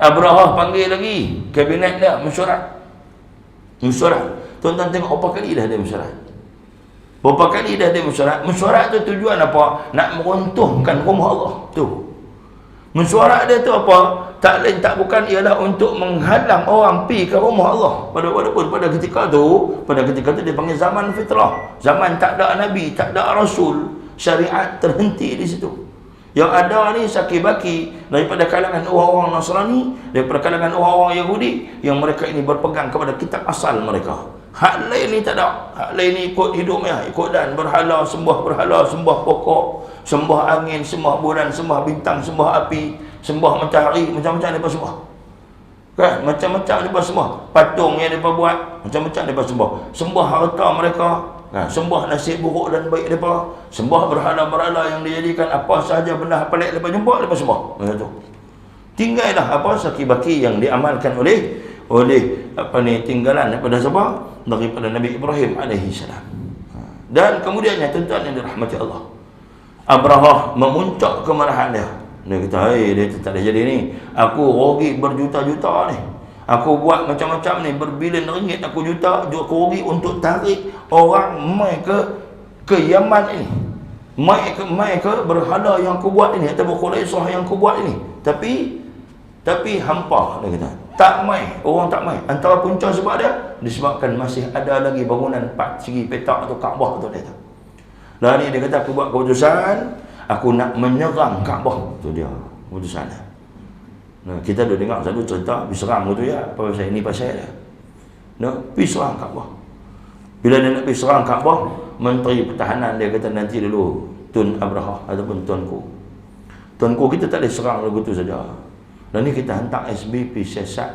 Abrahah panggil lagi kabinet dia mesyuarat. Tuan-tuan tengok berapa kali dah dia mesyuarat. Berapa kali dah dia mesyuarat. Mesyuarat tu tujuan apa? Nak meruntuhkan rumah Allah tu. Mesyuarat dia tu apa? Tak lain tak bukan ialah untuk menghalang orang pi ke rumah Allah. Walaupun pada ketika tu dia panggil zaman fitrah. Zaman tak ada nabi, tak ada rasul, syariat terhenti di situ. Yang ada ni saki-baki daripada kalangan orang-orang Nasrani, daripada kalangan orang-orang Yahudi yang mereka ini berpegang kepada kitab asal mereka. Hak lain ni tak ada. Hak lain ni ikut hidupnya, ikut dan berhala, sembah pokok, sembah angin, sembah bulan, sembah bintang, sembah api, sembah matahari, macam-macam mereka sembah. Kan? Macam-macam mereka sembah. Patung yang mereka buat, macam-macam mereka sembah. Sembah harta mereka, kan? Sembah nasib buruk dan baik mereka, sembah berhala-berhala yang dijadikan apa sahaja benda pelik mereka jumpa, mereka sembah. Macam tu. Tinggallah apa saki-baki yang diamalkan oleh tinggalan daripada siapa? Daripada Nabi Ibrahim alaihi salam. Dan kemudiannya tuan-tuan yang dirahmati Allah, Abrahah memuncak kemarahan dia. Dia kata, dia tak ada jadi ni. Aku rugi berjuta-juta ni. Aku buat macam-macam ni, berbilion ringgit aku rugi untuk tarik orang mai ke Yaman ini. Mai ke berhala yang aku buat ini, atau Quraisy yang aku buat ini. Tapi hampa, dia kata. Tak mai, orang tak mai. Antara punca sebab dia disebabkan masih ada lagi bangunan 4 segi petak atau Kaabah tu dia kata. Lah ni dia kata, aku buat keputusan, aku nak menyerang Kaabah. Tu dia keputusan dia. Nah, kita dah dengar satu cerita pergi serang tu ya, pasal ini pasal dia. Nah, pergi serang Kaabah. Bila dia nak pergi serang Kaabah, menteri pertahanan dia kata, nanti dulu Tun Abrahah ataupun tuanku kita tak boleh serang lagu tu saja. Dan ni kita hantar SB pergi siasat.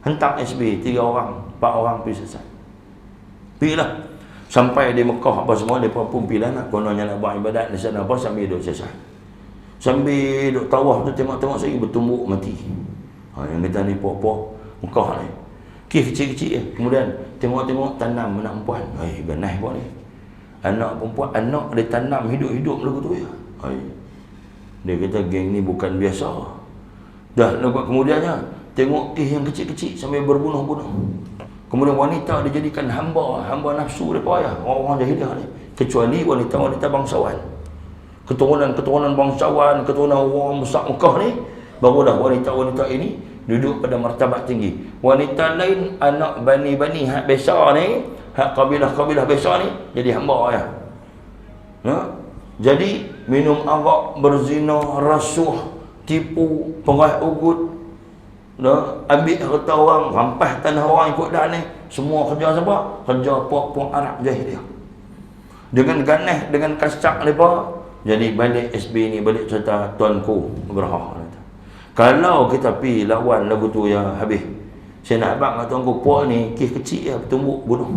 Hantar SB 3 orang, 4 orang pergi siasat. Pergilah. Sampai di Mekah apa semua, mereka pun pergi lah nak kononnya nak buat ibadat di sana apa, sambil duduk siasat. Sambil duduk tawaf tu tengok saya bertumbuk mati. Yang kita ni pokok Mekah ni. Kecil-kecil kemudian tengok tanam anak perempuan. Ganai buat ni. Anak perempuan, anak dia tanam hidup-hidup lagu tu ya. Dia kata geng ni bukan biasa. Dah lepas kemudiannya tengok yang kecil-kecil sampai berbunuh-bunuh. Kemudian wanita dijadikan hamba nafsu mereka ya, orang-orang jahiliah ni. Kecuali wanita-wanita bangsawan. Keturunan bangsawan, keturunan orang besar Mekah ni, barulah wanita-wanita ini duduk pada martabat tinggi. Wanita lain anak bani hak besar ni, hak kabilah-kabilah besar ni jadi hamba ya. Jadi minum arak, berzina, rasuah, tipu, pengaih ugut, ambil harta orang, rampas tanah orang ikut dah ni. Semua kerja siapa? Kerja puak-puak Arab jahiliah. Dengan ganas, dengan kasak mereka. Jadi balik SB ni, balik cerita tuanku Abrahah. Kalau kita pergi lawan lagu tu ya habis. Saya nak abang kat tuanku, puak ni kecil ya, bertumbuk bunuh.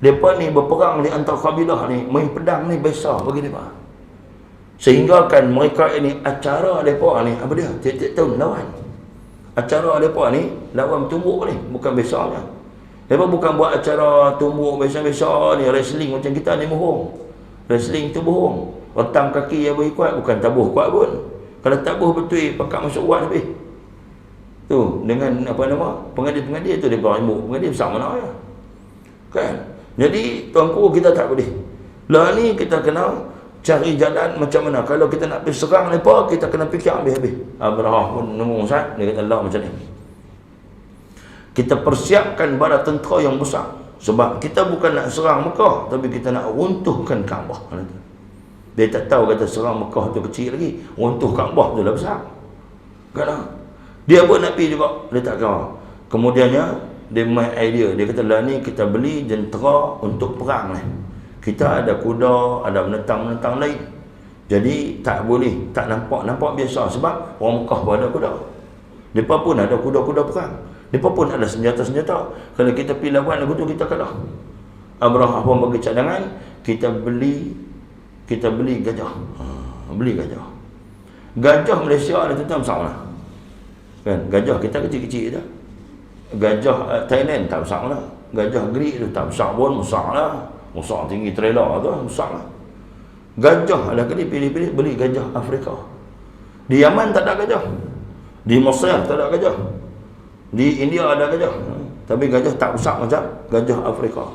Mereka ni berperang di antara kabilah ni, main pedang ni besar bagi mereka. Sehingga kan mereka ini acara mereka ni apa dia? Tiap-tiap tahun lawan. Acara mereka ni lawan tumbuk ni, bukan besarnya. Mereka bukan buat acara tumbuk besar-besar ni, wrestling macam kita ni bohong. Wrestling tu bohong. Retang kaki yang beri kuat, bukan tabuh kuat pun. Kalau tabuh betul, pakat masuk kuat habis. Tu, dengan apa nama? Pengadil-pengadil tu dia berimuk. Pengadil besar mana ya? Kan? Jadi tuanku kita tak boleh. Lah ni kita kena cari jalan macam mana. Kalau kita nak pergi serang mereka, kita kena fikir habis-habis. Abrahah pun nunggu Ustaz, dia kata Allah macam ni. Kita persiapkan bala tentera yang besar. Sebab kita bukan nak serang Mekah, tapi kita nak runtuhkan Kaabah. Dia tak tahu kata serang Mekah tu kecil lagi, runtuh Kaabah tu dah besar. Kan? Dia pun nak pergi juga, dia tak kau. Kemudiannya dia main idea, dia kata lah ni kita beli jentera untuk perang ni. Kita ada kuda, ada menentang-menentang lain. Jadi tak boleh, tak nampak biasa sebab orang Mekah pun ada kuda. Mereka pun ada kuda-kuda perang. Mereka pun ada senjata-senjata. Kalau kita pergi lawan lagu tu, kita kalah. Abrahah pun bagi cadangan, kita beli gajah. Beli gajah. Gajah Malaysia ada tuan besar lah. Kan? Gajah kita kecil-kecil je. Gajah Thailand tak besar lah. Gajah Greek tu tak besar pun, besar lah. Besar tinggi trailer tu, besar lah. Gajah ada kali pilih-pilih beli gajah Afrika. Di Yaman tak ada gajah. Di Mesir tak ada gajah. Di India ada gajah. Tapi gajah tak besar macam gajah Afrika.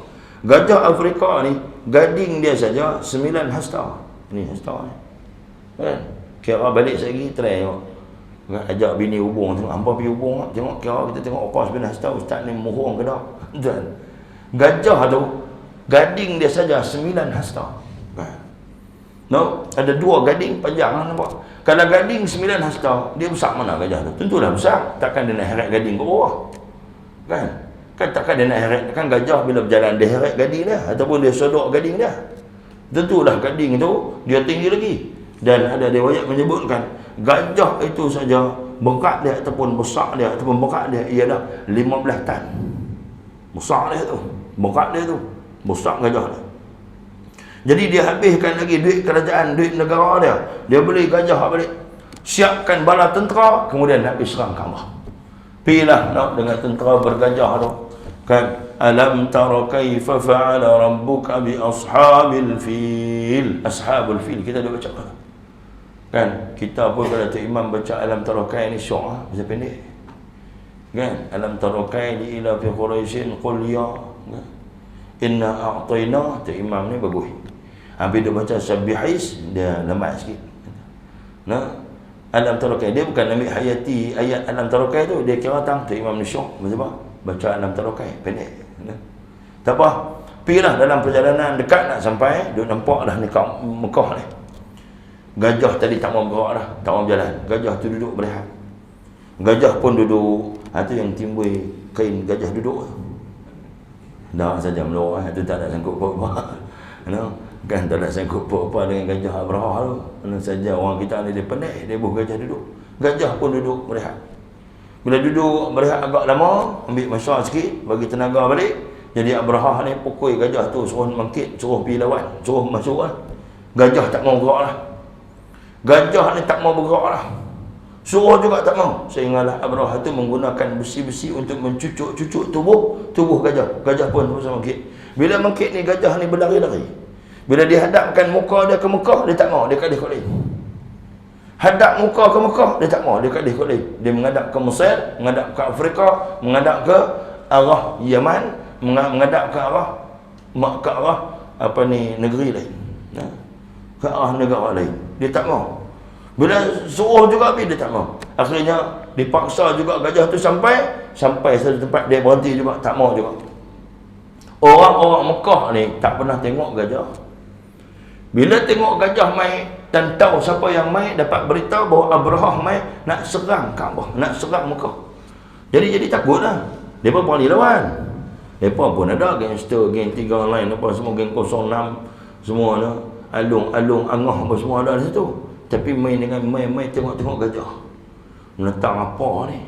Gajah Afrika ni, gading dia saja 9 hasta. Ni hasta ni. Kan? Kira balik lagi, try tengok. Ajak bini hubung, tengok hampa pergi hubung. Tengok kira kita tengok apa 9 hasta, ustaz ni mohong ke tak? Dan gajah tu, gading dia saja 9 hasta. No, ada 2 gading panjang, nampak? Kalau gading 9 hasta, dia besar mana gajah tu? Tentulah besar. Takkan dia nak heret gading ke bawah. Kan? Kan takkan dia nak heret. Kan gajah bila berjalan, dia heret gading dia. Ataupun dia sodok gading dia. Tentulah gading tu, dia tinggi lagi. Dan ada riwayat menyebutkan, gajah itu saja, berat dia ataupun besar dia, ataupun berat dia, ialah 15 tan. Besar dia tu. Berat dia tu. Besar gajah dia. Jadi dia habiskan lagi duit kerajaan, duit negara dia. Dia beli gajah balik. Siapkan bala tentera, kemudian nak pergi serang Kaabah. Pilah nak dengan tentera bergajah tu. Kan, alam tara kaifa fa'ala rabbuka bi ashabil fil. Ashabul fil kita dah baca. Kan, kita pun kalau Tok Imam baca alam tara kai ni syok macam pendek. Kan, alam tara kai li ila fi quraisyin qul ya. Kan? Inna a'tayna, Tok Imam ni bagus. Habis dia baca Sabbihis, dia lemah sikit. Nah, alam tarakai dia bukan ambil hayati ayat alam tarakai tu, dia kira tang Tok Imam ni syok macam baca alam tarakai pendek. Nah. Tak apa. Pergilah dalam perjalanan dekat nak sampai, dia nampak dah ni Mekah ni. Gajah tadi tak mau bergerak dah, tak mau berjalan. Gajah tu duduk berehat. Gajah pun duduk. Itu yang timbul kain gajah duduk. Dah saja melorah, itu tak ada sangkut apa-apa. No? Kan tak ada sangkut apa-apa dengan gajah Abrahah tu. Mana saja orang kita ni dia pendek, dia buh gajah duduk. Gajah pun duduk berehat. Bila duduk berehat agak lama, ambil masa sikit, bagi tenaga balik. Jadi Abrahah ni pukul gajah tu, suruh bangkit, suruh pergi lawan, suruh masuk lah. Gajah tak mau gerak lah. Gajah ni tak mau bergerak lah. Suruh juga tak mau. Sehinggalah Abrahah tu menggunakan besi-besi untuk mencucuk-cucuk tubuh gajah. Gajah pun terus bangkit. Bila bangkit ni, gajah ni berlari-lari. Bila dihadapkan muka dia ke Mekah, dia tak mau, dia kadih kot lain. Hadap muka ke Mekah, dia tak mau, dia kadih kot lain. Dia menghadap ke Mesir, menghadap ke Afrika, menghadap ke arah Yaman, menghadap ke arah negeri lain. Ke arah negara lain. Dia tak mau. Bila suruh juga habis, dia tak mau. Akhirnya dipaksa juga gajah tu sampai satu tempat dia berhenti juga, tak mau juga. Orang-orang Mekah ni tak pernah tengok gajah. Bila tengok gajah mai dan tahu siapa yang mai, dapat beritahu bahawa Abrahah mai nak serang Kaabah, nak serang Mekah. Jadi takutlah. Depa berani lawan. Depa pun ada gangster, geng 3 lain apa semua, geng 06 semua ada. Alung angah apa semua ada di situ. Tapi main dengan main tengok-tengok gajah. Menentang apa ni?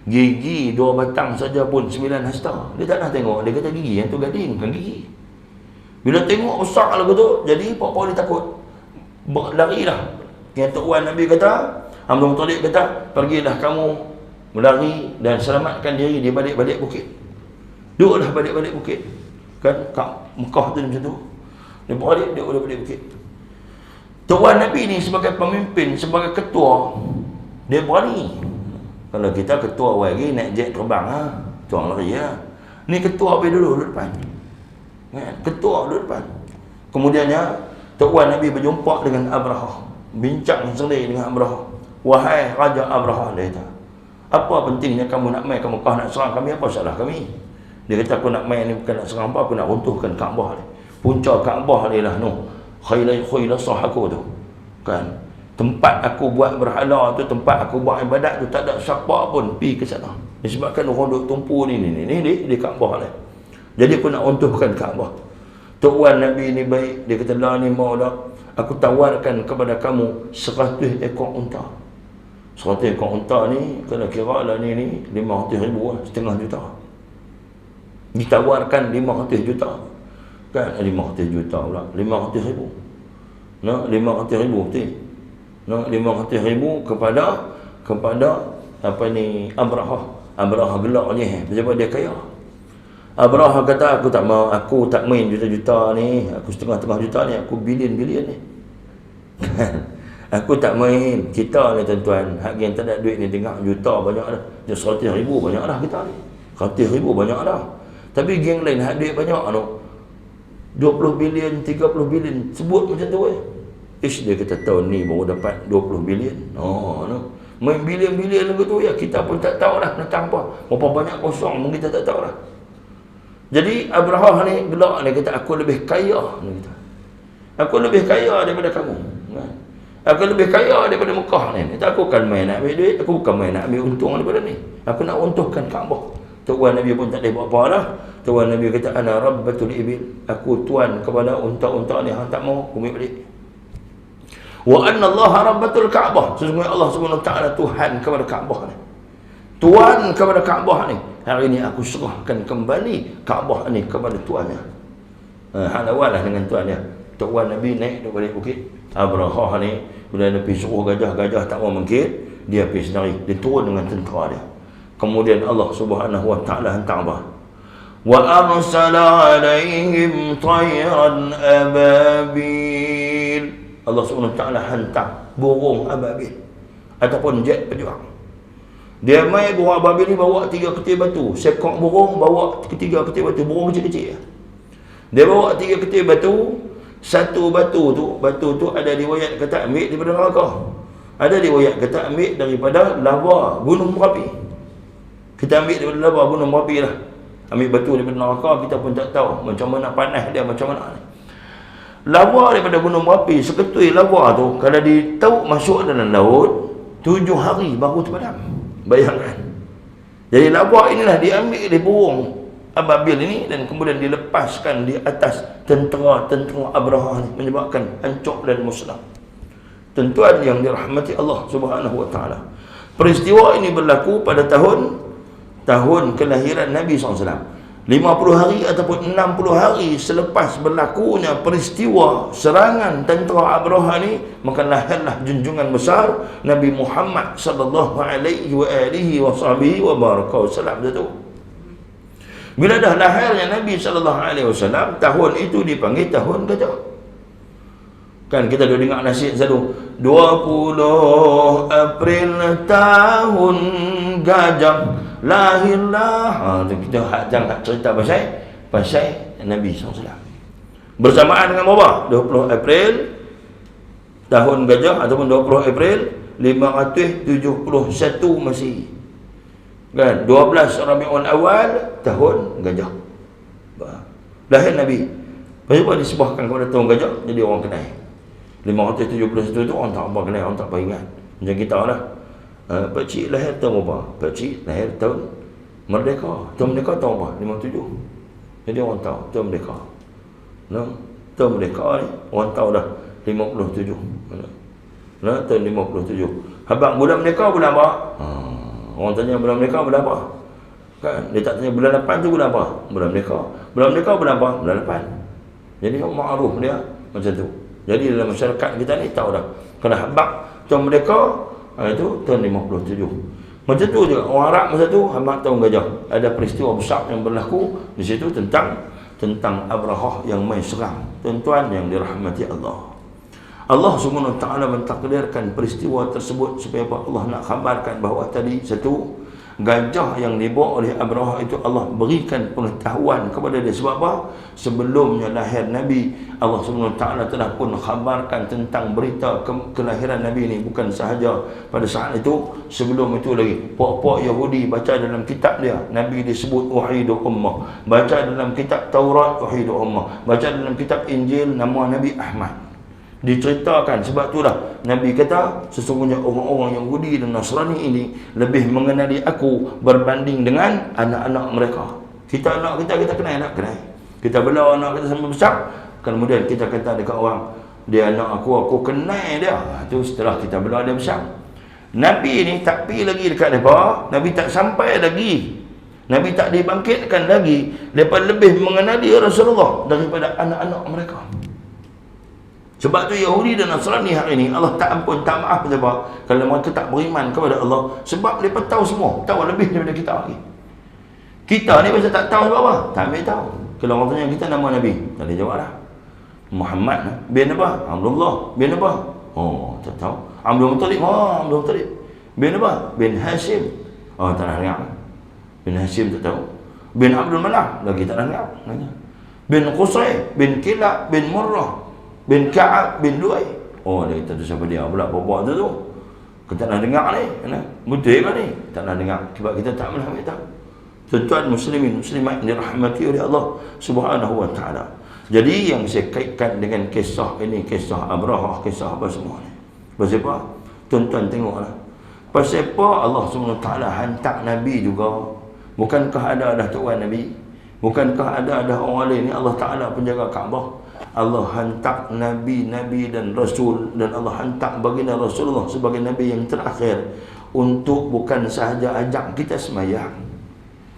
Gigi 2 batang saja pun 9 hasta. Dia tak nak tengok. Dia kata gigi yang tu gading, bukan gigi. Bila tengok besar lagu tu, jadi apa-apa dia takut. Berlari lah. Yang Tok Wan Nabi kata, Abdul Muttalib kata, pergilah kamu melari dan selamatkan diri di balik-balik bukit. Duduklah balik-balik bukit. Kan kat Mekah tu macam tu. Dia balik, duduk balik bukit. Tok Wan Nabi ni sebagai pemimpin, sebagai ketua, dia berani. Kalau kita ketua lagi naik jet terbang ha, tuang lari ya. Ni ketua pergi duduk depan. Kan? Ketua duduk depan. Kemudiannya Tok Wan Nabi berjumpa dengan Abrahah, bincang sendiri dengan Abrahah. Wahai Raja Abrahah, dia kata, apa pentingnya kamu nak mai ke Mekah nak serang kami, apa salah kami? Dia kata aku nak mai ni bukan nak serang apa, aku nak runtuhkan Kaabah ni. Punca Kaabah ni lah no. Khayla sahaku tu. Kan? Tempat aku buat berhala tu, tempat aku buat ibadat tu, tak ada siapa pun pergi ke sana. Disebabkan orang duk tumpu ni di Kaabah ni. Jadi aku nak runtuhkan Kaabah. Tok Wan Nabi ni baik, dia kata la ni maulah, aku tawarkan kepada kamu 100 ekor unta. 100 ekor unta ni kena kira lah ni 500,000 lah, setengah juta. Ditawarkan 500 juta. Kan 500 juta pula, 500,000. Nah, 500,000 betul. Nah, 500,000 kepada apa ni, Abrahah. Abrahah gelaknya sebab dia kaya. Abrahah kata, aku tak main juta-juta ni, aku setengah-setengah juta ni, aku bilion-bilion ni. Aku tak main. Kita ni tuan-tuan, hak yang tak ada duit ni tengok juta banyak dah. 100,000 banyak dah kita ni. 100,000 banyak dah. Tapi geng lain hak duit banyak tu. 20 bilion, 30 bilion, sebut macam tu dia kata tahun ni baru dapat 20 bilion. Oh, no. Main bilion-bilion lagu tu ya, kita pun tak tahu dah tentang apa. Berapa banyak kosong pun kita tak tahu dah. Jadi Abrahah ni gelak, dia kata aku lebih kaya, dia kata. Aku lebih kaya daripada kamu. Aku lebih kaya daripada Mekah ni. Aku bukan main nak ambil duit, aku bukan main nak ambil untung daripada ni. Aku nak untungkan Kaabah. Tuan Nabi pun tak boleh buat apa dah. Tuan Nabi kata, ana rabbatul ibil. Aku tuan kepada unta-unta ni, hang tak mau, aku ambil balik. Wa anna Allah rabbatul Kaabah. Sesungguhnya Allah Subhanahu Wa Taala Tuhan kepada Kaabah ni. Tuan kepada Kaabah ni. Hari ini aku serahkan kembali Kaabah ni kepada tuannya. Hal awal lah dengan tuannya. Tuan Nabi naik daripada bukit. Abrahah ni bila dia pergi suruh gajah tak mau mengkit, dia pergi sendiri, dia turun dengan tentera dia. Kemudian Allah Subhanahu Wa Taala hantar apa? Wa arsala alaihim tayran ababil. Allah Subhanahu Wa Taala hantar burung ababil ataupun jet pejuang. Dia mai burung ababil ni bawa 3 ketir batu. Sekok burung bawa 3 ketir batu, burung kecil-kecil. Dia bawa 3 ketir batu. Satu batu tu ada riwayat kata ambil daripada neraka. Ada riwayat kata ambil daripada lava gunung berapi. Kita ambil daripada lava gunung berapi lah. Ambil batu daripada neraka, kita pun tak tahu macam mana panas dia, macam mana ni. Lava daripada gunung berapi, seketui lava tu kalau ditauk masuk dalam laut, 7 hari baru terpadam. Bayangkan. Jadi lava inilah diambil dari burung ababil ini dan kemudian dilepaskan di atas tentera-tentera Abrahah ni, menyebabkan hancur dan musnah. Tuan yang dirahmati Allah Subhanahu Wa Taala. Peristiwa ini berlaku pada tahun kelahiran Nabi SAW. 50 hari ataupun 60 hari selepas berlakunya peristiwa serangan tentera Abrahah ni, maka lahirlah junjungan besar Nabi Muhammad sallallahu alaihi wasallam itu. Bila dah lahirnya Nabi SAW, tahun itu dipanggil tahun gajah. Kan kita dah dengar nasihat selalu, 20 April tahun gajah lahirlah. Kita jangan cerita pasal Nabi SAW. Bersamaan dengan apa? 20 April tahun gajah ataupun 20 April 571 Masihi. Kan 12 Rabiul Awal tahun gajah. Lahir Nabi. Pasal disebahkan kepada tahun gajah, jadi orang kenal. 571 tu orang tak apa kenal, orang tak apa ingat. Macam kita lah. Pak cik lahir tahun apa? Pak cik lahir tahun merdeka. Tahun merdeka tahun apa? 57. Jadi orang tahu tahun merdeka. Nah, tahun merdeka ni orang tahu dah 57. Nah, tahun 57. Habaq bulan merdeka bulan apa? Orang tanya bulan Merdeka bulan apa? Kan? Dia tak tanya bulan 8 tu bulan apa? Bulan Merdeka. Bulan Merdeka bulan apa? Bulan 8. Jadi ma'ruf dia macam tu. Jadi dalam masyarakat kita ni tahu dah. Kena habaq tahun Merdeka, itu tahun 57. Macam tu juga orang Arab masa tu habaq tahun gajah. Ada peristiwa besar yang berlaku di situ tentang Abrahah yang mai serang. Tuan-tuan yang dirahmati Allah. Allah Subhanahu Wa Taala mentakdirkan peristiwa tersebut supaya Allah nak khabarkan bahawa tadi satu gajah yang dibawa oleh Abrahah itu Allah berikan pengetahuan kepada dia. Sebab apa? Sebelumnya lahir Nabi, Allah Subhanahu Wa Taala telah pun khabarkan tentang berita kelahiran Nabi ini. Bukan sahaja pada saat itu, sebelum itu lagi puak-puak Yahudi baca dalam kitab dia Nabi disebut wahidu ummah, baca dalam kitab Taurat wahidu ummah, baca dalam kitab Injil nama Nabi Ahmad. Diceritakan, sebab itulah Nabi kata sesungguhnya orang-orang Yahudi dan Nasrani ini lebih mengenali aku berbanding dengan anak-anak mereka. Anak kita kenal. Kita bela anak kita sampai besar, kemudian kita kata dekat orang, dia anak aku kenal dia. Itu setelah kita bela dia besar. Nabi ni tak pergi lagi dekat mereka, Nabi tak sampai lagi, Nabi tak dibangkitkan lagi, mereka lebih mengenali Rasulullah daripada anak-anak mereka. Sebab tu Yahudi dan Nasrani hari ini Allah tak ampun, tak maaf siapa kalau mereka tak beriman kepada Allah, sebab mereka tahu semua, tahu lebih daripada kita lagi. Kita ni pasal tak tahu sebab apa? Tak ambil tahu. Kalau orang tanya kita nama Nabi, tak boleh jawab lah. Muhammad bin apa? Abdullah bin apa? Oh, tak tahu. Abdul Muttalib, Abdul Muttalib. Bin apa? Bin Hashim. Oh, tak nak dengar. Bin Hashim tak tahu. Bin Abdul Manaf lagi tak nak dengar. Bin Qusay, bin Kilab, bin Murrah, bin Ka'ab, bin Lu'ay. Oh, dia kata tu siapa dia pula bawa tu. Kita nak dengar ni, betul ke ni? Tak nak dengar sebab kita tak pernah tahu. Tuan-tuan muslimin muslimat yang dirahmati oleh Allah Subhanahu wa taala. Jadi yang saya kaitkan dengan kisah ini, kisah Abrahah, kisah apa semua ni. Pasal apa? Tuan-tuan tengoklah. Pasal apa Allah SWT hantar Nabi juga? Bukankah ada Tuhan Nabi? Bukankah ada orang lain ni? Allah Ta'ala penjaga Kaabah. Allah hantar Nabi-Nabi dan Rasul, dan Allah hantar baginda Rasulullah sebagai Nabi yang terakhir untuk bukan sahaja ajak kita sembahyang,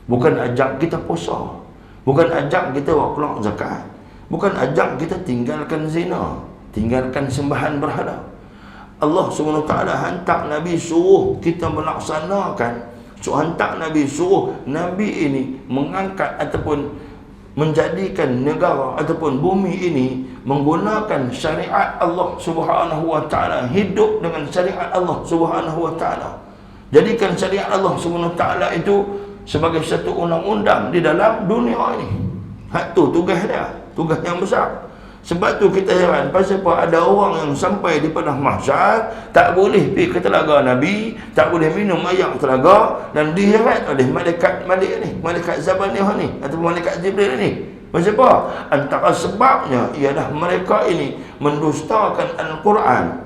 bukan ajak kita puasa, bukan ajak kita keluar zakat, bukan ajak kita tinggalkan zina, tinggalkan sembahan berhala. Allah SWT hantar Nabi suruh kita melaksanakan, hantar Nabi suruh Nabi ini mengangkat ataupun menjadikan negara ataupun bumi ini menggunakan syariat Allah Subhanahu wa taala, hidup dengan syariat Allah Subhanahu wa taala. Jadikan syariat Allah Subhanahu wa taala itu sebagai satu undang-undang di dalam dunia ini. Hak tu tugas dia, tugas yang besar. Sebab tu kita heran pasal apa ada orang yang sampai di padang mahsyar tak boleh pergi ke telaga Nabi, tak boleh minum air telaga, dan diheret oleh malaikat Malik ni, malaikat Zabaniyah ni atau malaikat Jibril ni. Pasal apa? Antara sebabnya ialah mereka ini mendustakan Al-Quran.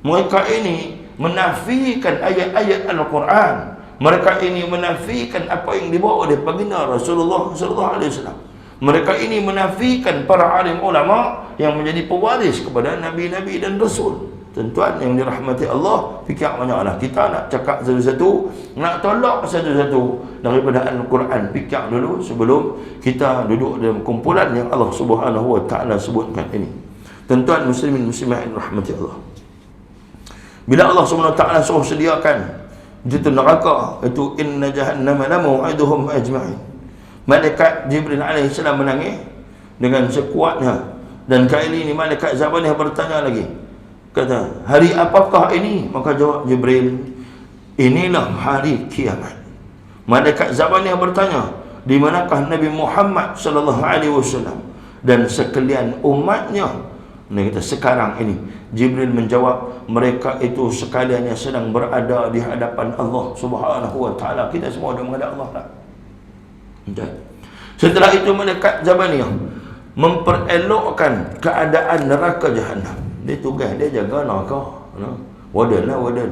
Mereka ini menafikan ayat-ayat Al-Quran. Mereka ini menafikan apa yang dibawa oleh baginda Rasulullah sallallahu alaihi wasallam. Mereka ini menafikan para alim ulama yang menjadi pewaris kepada nabi-nabi dan rasul. Tuan-tuan yang dirahmati Allah, fikir banyaklah. Kita nak cakap satu-satu, nak tolak satu-satu daripada Al-Quran, fikir dulu sebelum kita duduk dalam kumpulan yang Allah Subhanahu wa taala sebutkan ini. Tuan-tuan muslimin muslimat yang dirahmati Allah, bila Allah Subhanahu wa taala suruh sediakan itu neraka, itu inna jahannama la maw'iduhum ajma'in. Malaikat Jibril AS menangis dengan sekuatnya, dan kali ini malaikat Zabaniyah bertanya lagi, kata, hari apakah ini? Maka jawab Jibril, inilah hari kiamat. Malaikat Zabaniyah bertanya, di manakah Nabi Muhammad sallallahu alaihi wasallam dan sekalian umatnya? Nah, kita sekarang ini Jibril menjawab, mereka itu sekaliannya sedang berada di hadapan Allah Subhanahu wa taala. Kita semua ada menghadap Allah tak? Setelah itu malaikat Zabaniyah memperelokkan keadaan neraka Jahannam. Dia tugas dia jaga neraka, wadan lah, wadan.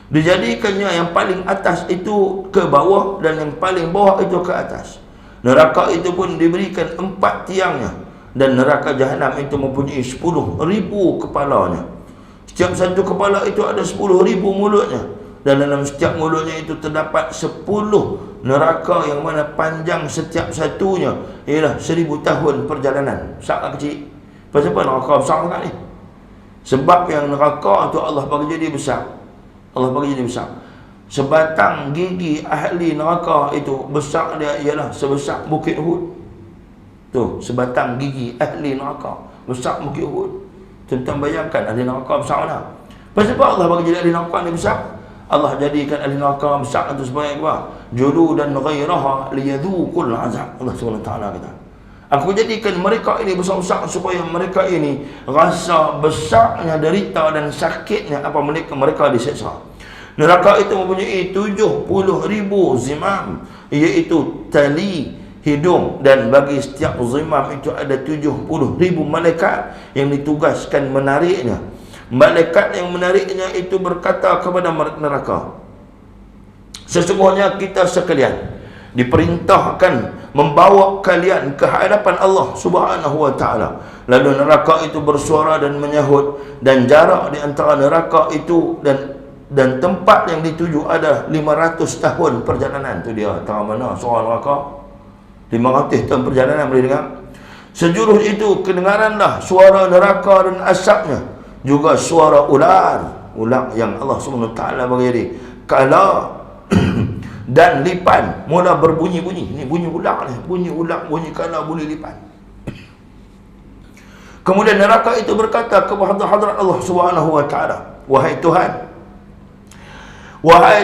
Dijadikannya yang paling atas itu ke bawah dan yang paling bawah itu ke atas. Neraka itu pun diberikan 4 tiangnya, dan neraka Jahannam itu mempunyai 10,000 kepalanya. Setiap satu kepala itu ada 10,000 mulutnya, dan dalam setiap mulutnya itu terdapat 10 neraka yang mana panjang setiap satunya ialah 1000 tahun perjalanan. Sangat kecil. Pasal apa neraka besar sangat ni? Sebab yang neraka tu Allah bagi jadi besar. Allah bagi jadi besar. Sebatang gigi ahli neraka itu besar dia ialah sebesar Bukit Uhud. Tu, sebatang gigi ahli neraka besar Bukit Uhud. Tuan-tuan bayangkan ahli neraka besar mana? Pasal apa Allah bagi jadi ahli neraka ni besar? Allah jadikan ahli neraka besar itu sebagai apa? Juludan ghairaha liyadhuqul azab. Allah SWT kata, aku jadikan mereka ini besar-besar supaya mereka ini rasa besarnya derita dan sakitnya apa mereka diseksa. Neraka itu mempunyai 70,000 zimam, iaitu tali hidung, dan bagi setiap zimam itu ada 70,000 malaikat yang ditugaskan menariknya. Malaikat yang menariknya itu berkata kepada neraka, sesungguhnya kita sekalian diperintahkan membawa kalian ke hadapan Allah Subhanahu wa taala. Lalu neraka itu bersuara dan menyahut, dan jarak di antara neraka itu
dan tempat yang dituju ada 500 tahun perjalanan. Tu dia tahu mana suara neraka. 500 tahun perjalanan boleh dengar. Sejurus itu kedengaranlah suara neraka dan asapnya, juga suara ular yang Allah SWT bagi dia kala dan lipan mula berbunyi-bunyi. Ni bunyi ular ni, bunyi kala, bunyi lipan. Kemudian neraka itu berkata kepada hadrat Allah Subhanahu wa taala, wahai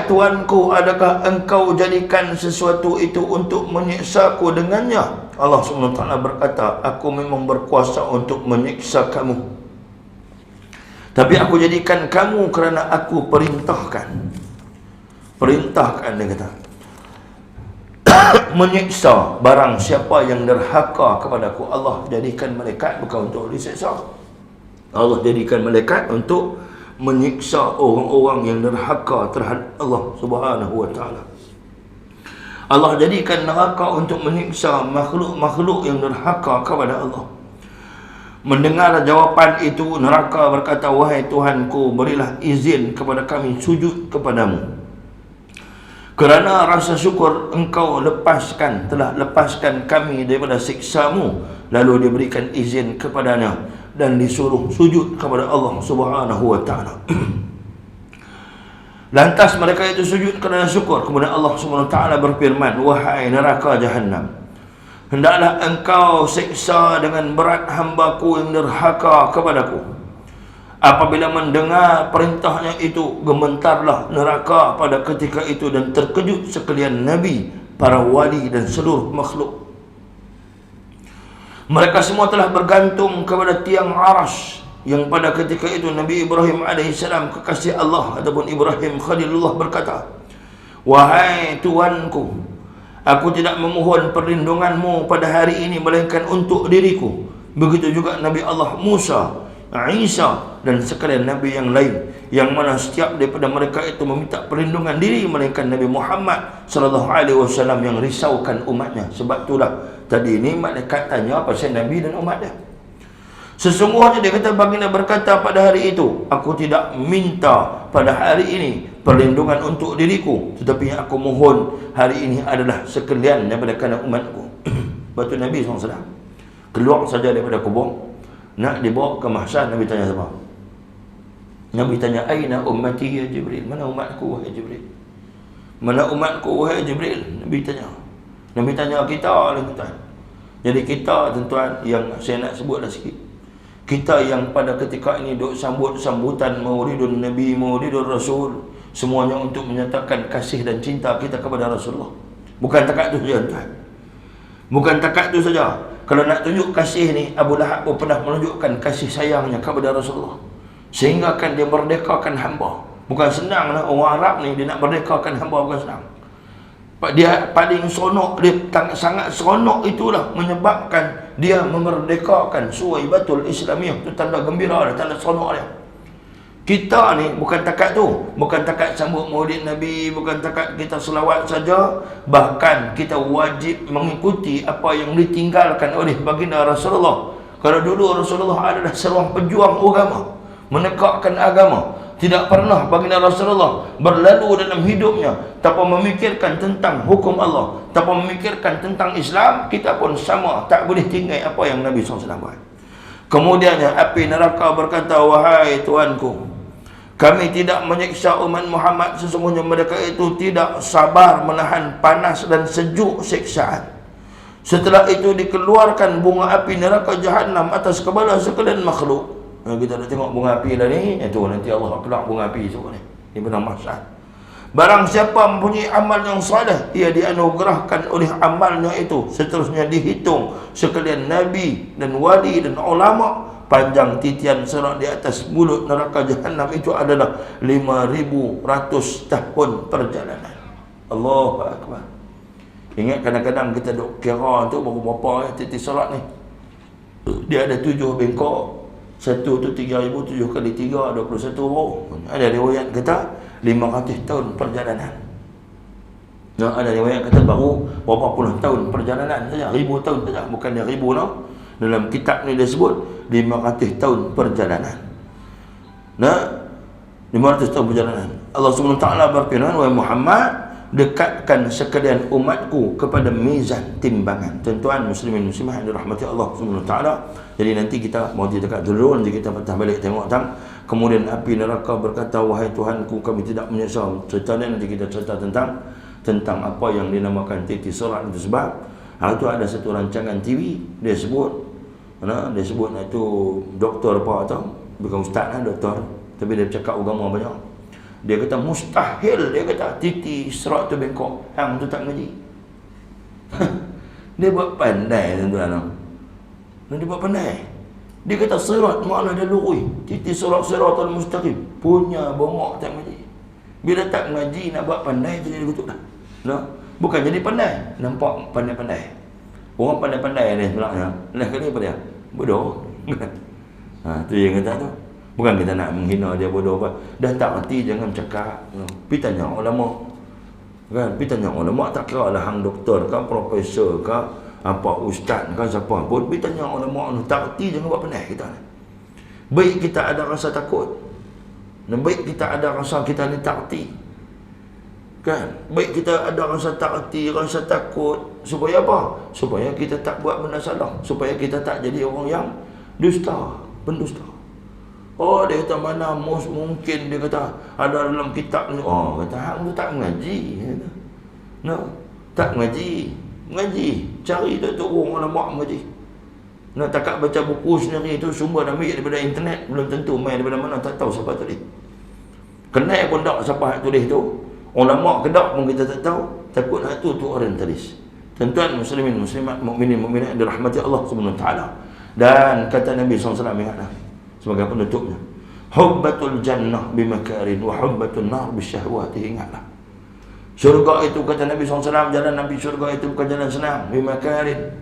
Tuhanku, adakah engkau jadikan sesuatu itu untuk menyiksaku dengannya? Allah SWT berkata, aku memang berkuasa untuk menyiksa kamu, tapi aku jadikan kamu kerana aku perintahkan, dia kata, menyiksa barang siapa yang derhaka kepadaku. Allah jadikan malaikat bukan untuk disiksa. Allah jadikan malaikat untuk menyiksa orang-orang yang derhaka terhadap Allah Subhanahu wa taala. Allah jadikan neraka untuk menyiksa makhluk-makhluk yang derhaka kepada Allah. Mendengar jawapan itu, neraka berkata, wahai Tuhanku, berilah izin kepada kami sujud kepadamu, kerana rasa syukur engkau telah lepaskan kami daripada siksamu. Lalu diberikan izin kepadanya dan disuruh sujud kepada Allah Subhanahu wa taala. Lantas mereka itu sujud kerana syukur. Kemudian Allah Subhanahu wa taala berfirman, wahai neraka Jahannam, hendaklah engkau siksa dengan berat hamba-Ku yang derhaka kepadaku. Apabila mendengar perintahnya itu, gementarlah neraka pada ketika itu dan terkejut sekalian Nabi, para wali dan seluruh makhluk. Mereka semua telah bergantung kepada tiang aras yang pada ketika itu Nabi Ibrahim AS, kekasih Allah ataupun Ibrahim Khalilullah, berkata, wahai Tuanku, aku tidak memohon perlindunganmu pada hari ini melainkan untuk diriku. Begitu juga Nabi Allah Musa, Isa dan sekalian Nabi yang lain, yang mana setiap daripada mereka itu meminta perlindungan diri melainkan Nabi Muhammad SAW yang risaukan umatnya. Sebab itulah tadi ni malaikat tanya pasal Nabi dan umat dia. Sesungguhnya dia kata, baginda berkata pada hari itu, aku tidak minta pada hari ini perlindungan untuk diriku, tetapi yang aku mohon hari ini adalah sekalian daripada kalangan umatku. Batu Nabi SAW keluar saja daripada kubur, nak dibawa ke mahsyar. Nabi tanya siapa? Nabi tanya, aina ummati ya Jibril? Mana umatku wahai Jibril? Mana umatku wahai Jibril? Nabi tanya kita lah tuan. Jadi kita tuan yang saya nak sebutlah sikit, kita yang pada ketika ini duk sambutan Maulidun Nabi, Maulidun Rasul, semuanya untuk menyatakan kasih dan cinta kita kepada Rasulullah. Bukan takat tu saja tuan. Bukan takat tu saja. Kalau nak tunjuk kasih ni, Abu Lahab pun pernah menunjukkan kasih sayangnya kepada Rasulullah, sehingga kan dia merdekakan hamba. Bukan senang lah orang Arab ni, dia nak merdekakan hamba bukan senang. Dia paling seronok, dia sangat seronok, itulah menyebabkan dia memerdekakan Suwaibatul Islamiyah. Itu tanda gembira dia, tanda seronok dia. Kita ni bukan takat tu, bukan takat sambut Maulid Nabi, bukan takat kita selawat saja, bahkan kita wajib mengikuti apa yang ditinggalkan oleh baginda Rasulullah. Kalau dulu Rasulullah adalah seorang pejuang agama, menegakkan agama, tidak pernah baginda Rasulullah berlalu dalam hidupnya tanpa memikirkan tentang hukum Allah, tanpa memikirkan tentang Islam. Kita pun sama, tak boleh tinggal apa yang Nabi SAW buat. Kemudiannya api neraka berkata, wahai Tuanku, kami tidak menyiksa umat Muhammad, sesungguhnya mereka itu tidak sabar menahan panas dan sejuk siksaan. Setelah itu dikeluarkan bunga api neraka Jahannam atas kepala sekalian makhluk. Kita dah tengok bunga api dah ni, itu nanti Allah keluar bunga api tu ni. Ini benar mahsyar. Barang siapa mempunyai amal yang saleh, ia dianugerahkan oleh amalnya itu. Seterusnya dihitung sekalian nabi dan wali dan ulama. Panjang titian serat di atas mulut neraka Jahannam itu adalah 5,100 tahun perjalanan. Allahu Akbar. Ingat kadang-kadang kita duk kira tu berapa titik serat ni. Dia ada 7 bengkok. Satu tu 3,000, 7 kali 3, 21. Ada riwayat kata 500 tahun perjalanan. Nah, ada riwayat kata baru berapa puluh tahun perjalanan saja, 1000 tahun saja, bukan dia 1000 lah. Dalam kitab ni dia sebut 500 tahun perjalanan. Nah, 500 tahun perjalanan. Allah SWT berfirman, wahai Muhammad, dekatkan sekalian umatku kepada mizan timbangan. Tuan-tuan muslimin muslimah yang dirahmati Allah SWT. Jadi nanti kita mau dekat dulu, nanti kita patah balik tengok tang. Kemudian api neraka berkata, wahai Tuhanku, kami tidak menyesal. Cerita ni nanti kita cerita tentang apa yang dinamakan titi surat itu. Sebab hari tu ada satu rancangan TV, dia sebut itu doktor apa tau, bukan ustaz lah, doktor, tapi dia cakap agama banyak. Dia kata mustahil, dia kata titi surat tu bengkok, hang tu tak ngaji. Dia buat pandai tuan-tuan. Dia buat pandai. Dia kata sirat makna dia lurus, titi surat siratal mustaqim, punya bongok tak ngaji. Bila tak ngaji nak buat pandai jadi kutuk dah. No? Bukan jadi pandai, nampak pandai-pandai. Orang pandai-pandai ni sebenarnya. Lah kali apa dia? Bodoh. Tu yang kata tu. Bukan kita nak menghina dia bodoh apa. Dah tak erti jangan cakap. Pergi tanya ulama. Kan? Pergi tanya ulama, tak kira lah hang doktor ke, profesor ke, apa ustaz ke, siapa pun. Pergi tanya ulama, tak erti jangan buat pandai kita ni. Baik kita ada rasa takut. Dan baik kita ada rasa kita ni tak erti. Kan? Baik kita ada rasa tak erti, rasa takut. Supaya apa? Supaya kita tak buat benda salah. Supaya kita tak jadi orang yang dusta, pendusta. Oh, dia kata mana mungkin, dia kata ada dalam kitab ni. Oh, kata hang tu tak mengaji. No, tak mengaji. Mengaji, cari tu orang ulama mengaji. Nak takak baca buku sendiri tu sumber ambil daripada internet, belum tentu main daripada mana, tak tahu siapa tulis. Kenal pun tak siapa yang tulis tu. Ulama kedak pun kita tak tahu. Takut hak tu orang tulis. Tuan-tuan muslimin muslimat, mukminin mukminat yang dirahmati Allah Subhanahu wa taala. Dan kata Nabi SAW, ingatlah sebagai penutupnya, hubbatul jannah bimakarin wa hubbatun nar bisyahwati. Ingatlah, syurga itu kata Nabi SAW, jalan Nabi syurga itu bukan jalan senang. Bimakarin,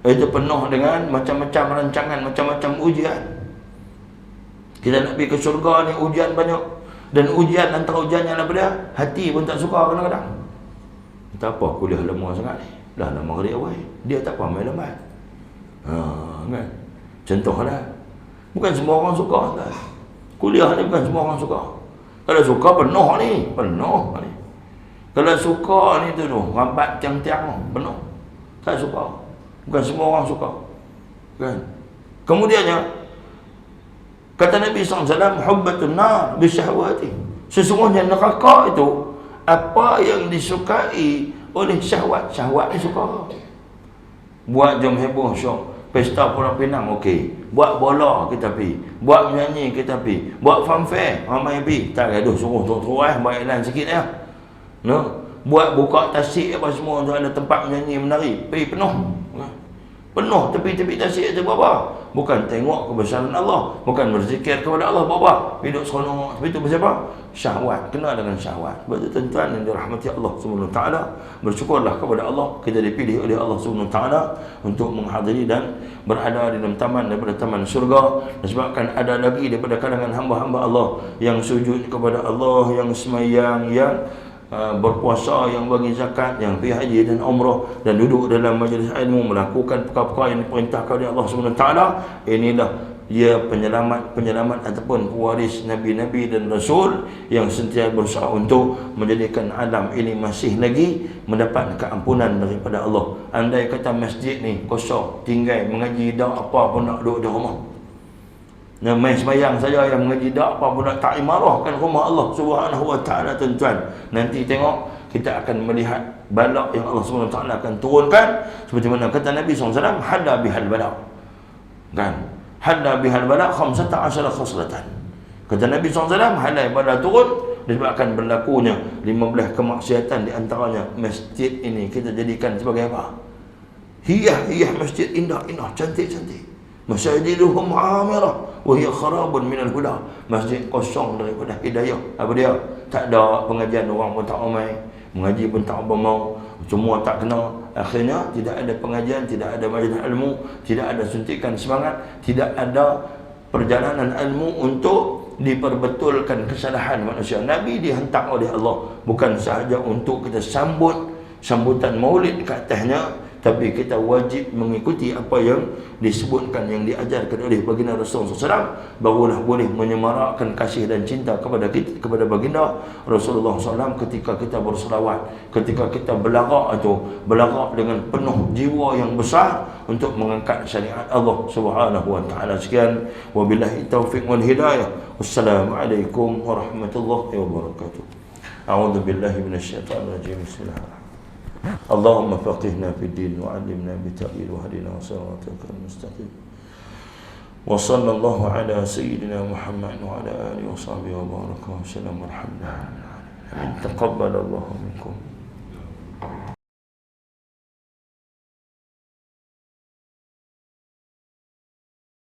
itu penuh dengan macam-macam rancangan, macam-macam ujian. Kita nak pergi ke syurga ni ujian banyak. Dan ujian, antara ujian yang daripada hati pun tak suka kadang-kadang. Tak apa kuliah lama sangat ni, dah lama kali awal. Dia tak faham lambat. Kan? Contohlah, bukan semua orang suka kan? Kuliah ni bukan semua orang suka. Kalau suka penuh ni. Kalau suka ni tu rambat tiang-tiang penuh. Tak suka. Bukan semua orang suka. Kan? Kemudiannya kata Nabi SAW, hubbatun nar bisyahwati. Sesungguhnya neraka itu apa yang disukai oleh syahwat. Syahwat ni suka. Buat jom heboh syok, pesta Pulau Pinang okey. Buat bola kita pergi. Buat menyanyi kita pergi. Buat fanfare ramai pergi. Tak gaduh suruh terus baiklah sikit ya. No? Buat buka tasik apa semua untuk ada tempat menyanyi menari. Pergi penuh. Penuh tepi-tepi tasik itu apa? Bukan tengok kebesaran Allah, bukan berzikir kepada Allah, apa? Hidup seronok. Itu siapa? Syahwat. Kena dengan syahwat. Betul tuan-tuan yang dirahmati Allah Subhanahu wa taala, bersyukurlah kepada Allah kita dipilih oleh Allah Subhanahu wa taala untuk menghadiri dan berada di dalam taman daripada taman syurga. Disebabkan ada lagi daripada kalangan hamba-hamba Allah yang sujud kepada Allah, yang semayang, yang berpuasa, yang bagi zakat, yang pergi haji dan umrah, dan duduk dalam majlis ilmu, melakukan perkara-perkara yang diperintahkan oleh Allah Subhanahu wa taala. Inilah dia penyelamat ataupun pewaris nabi-nabi dan rasul yang sentiasa berusaha untuk menjadikan alam ini masih lagi mendapat keampunan daripada Allah. Andai kata masjid ni kosong, tinggal mengaji dak apa pun nak duduk di rumah. Yang main sembahyang saja, yang mengaji tak apa pun nak tak imarahkan rumah Allah Subhanahu wa taala. Tuan-tuan, nanti tengok kita akan melihat balak yang Allah Subhanahu wa taala akan turunkan seperti mana kata Nabi SAW, hada bihal balak. Kan? Hada bihal balak 15 khaslatan. Kata Nabi SAW, halai balak turun disebabkan berlakunya 15 kemaksiatan, di antaranya masjid ini kita jadikan sebagai apa? Hiyah masjid, indah-indah, cantik-cantik. Masajiduhum amirah wa hiya kharabun minal huda. Masjid kosong daripada hidayah. Apa dia? Tak ada pengajian, orang pun tak ramai, mengaji pun tak apa mau, semua tak kena. Akhirnya tidak ada pengajian, tidak ada majlis ilmu, tidak ada suntikan semangat, tidak ada perjalanan ilmu untuk diperbetulkan kesalahan manusia. Nabi dihantar oleh Allah bukan sahaja untuk kita sambutan maulid ke atasnya, tapi kita wajib mengikuti apa yang disebutkan, yang diajarkan oleh baginda Rasulullah SAW, barulah boleh menyemarakkan kasih dan cinta kepada baginda Rasulullah SAW ketika kita berselawat, ketika kita berlagak dengan penuh jiwa yang besar untuk mengangkat syariat Allah Subhanahu wa taala. Sekian, wabillahi taufiq wal hidayah. Wassalamualaikum warahmatullahi wabarakatuh. A'udzu billahi minasyaitonir rajim. Bismillahirrahmanirrahim. Allahumma faqihna fid din wa 'allimna bi ta'wil wa hadina siratal mustaqim. Wa sallallahu ala sayyidina Muhammad wa ala alihi wa sahbihi wa baraka wa sallam. Alhamdulillah. Taqabbalallahu minkum.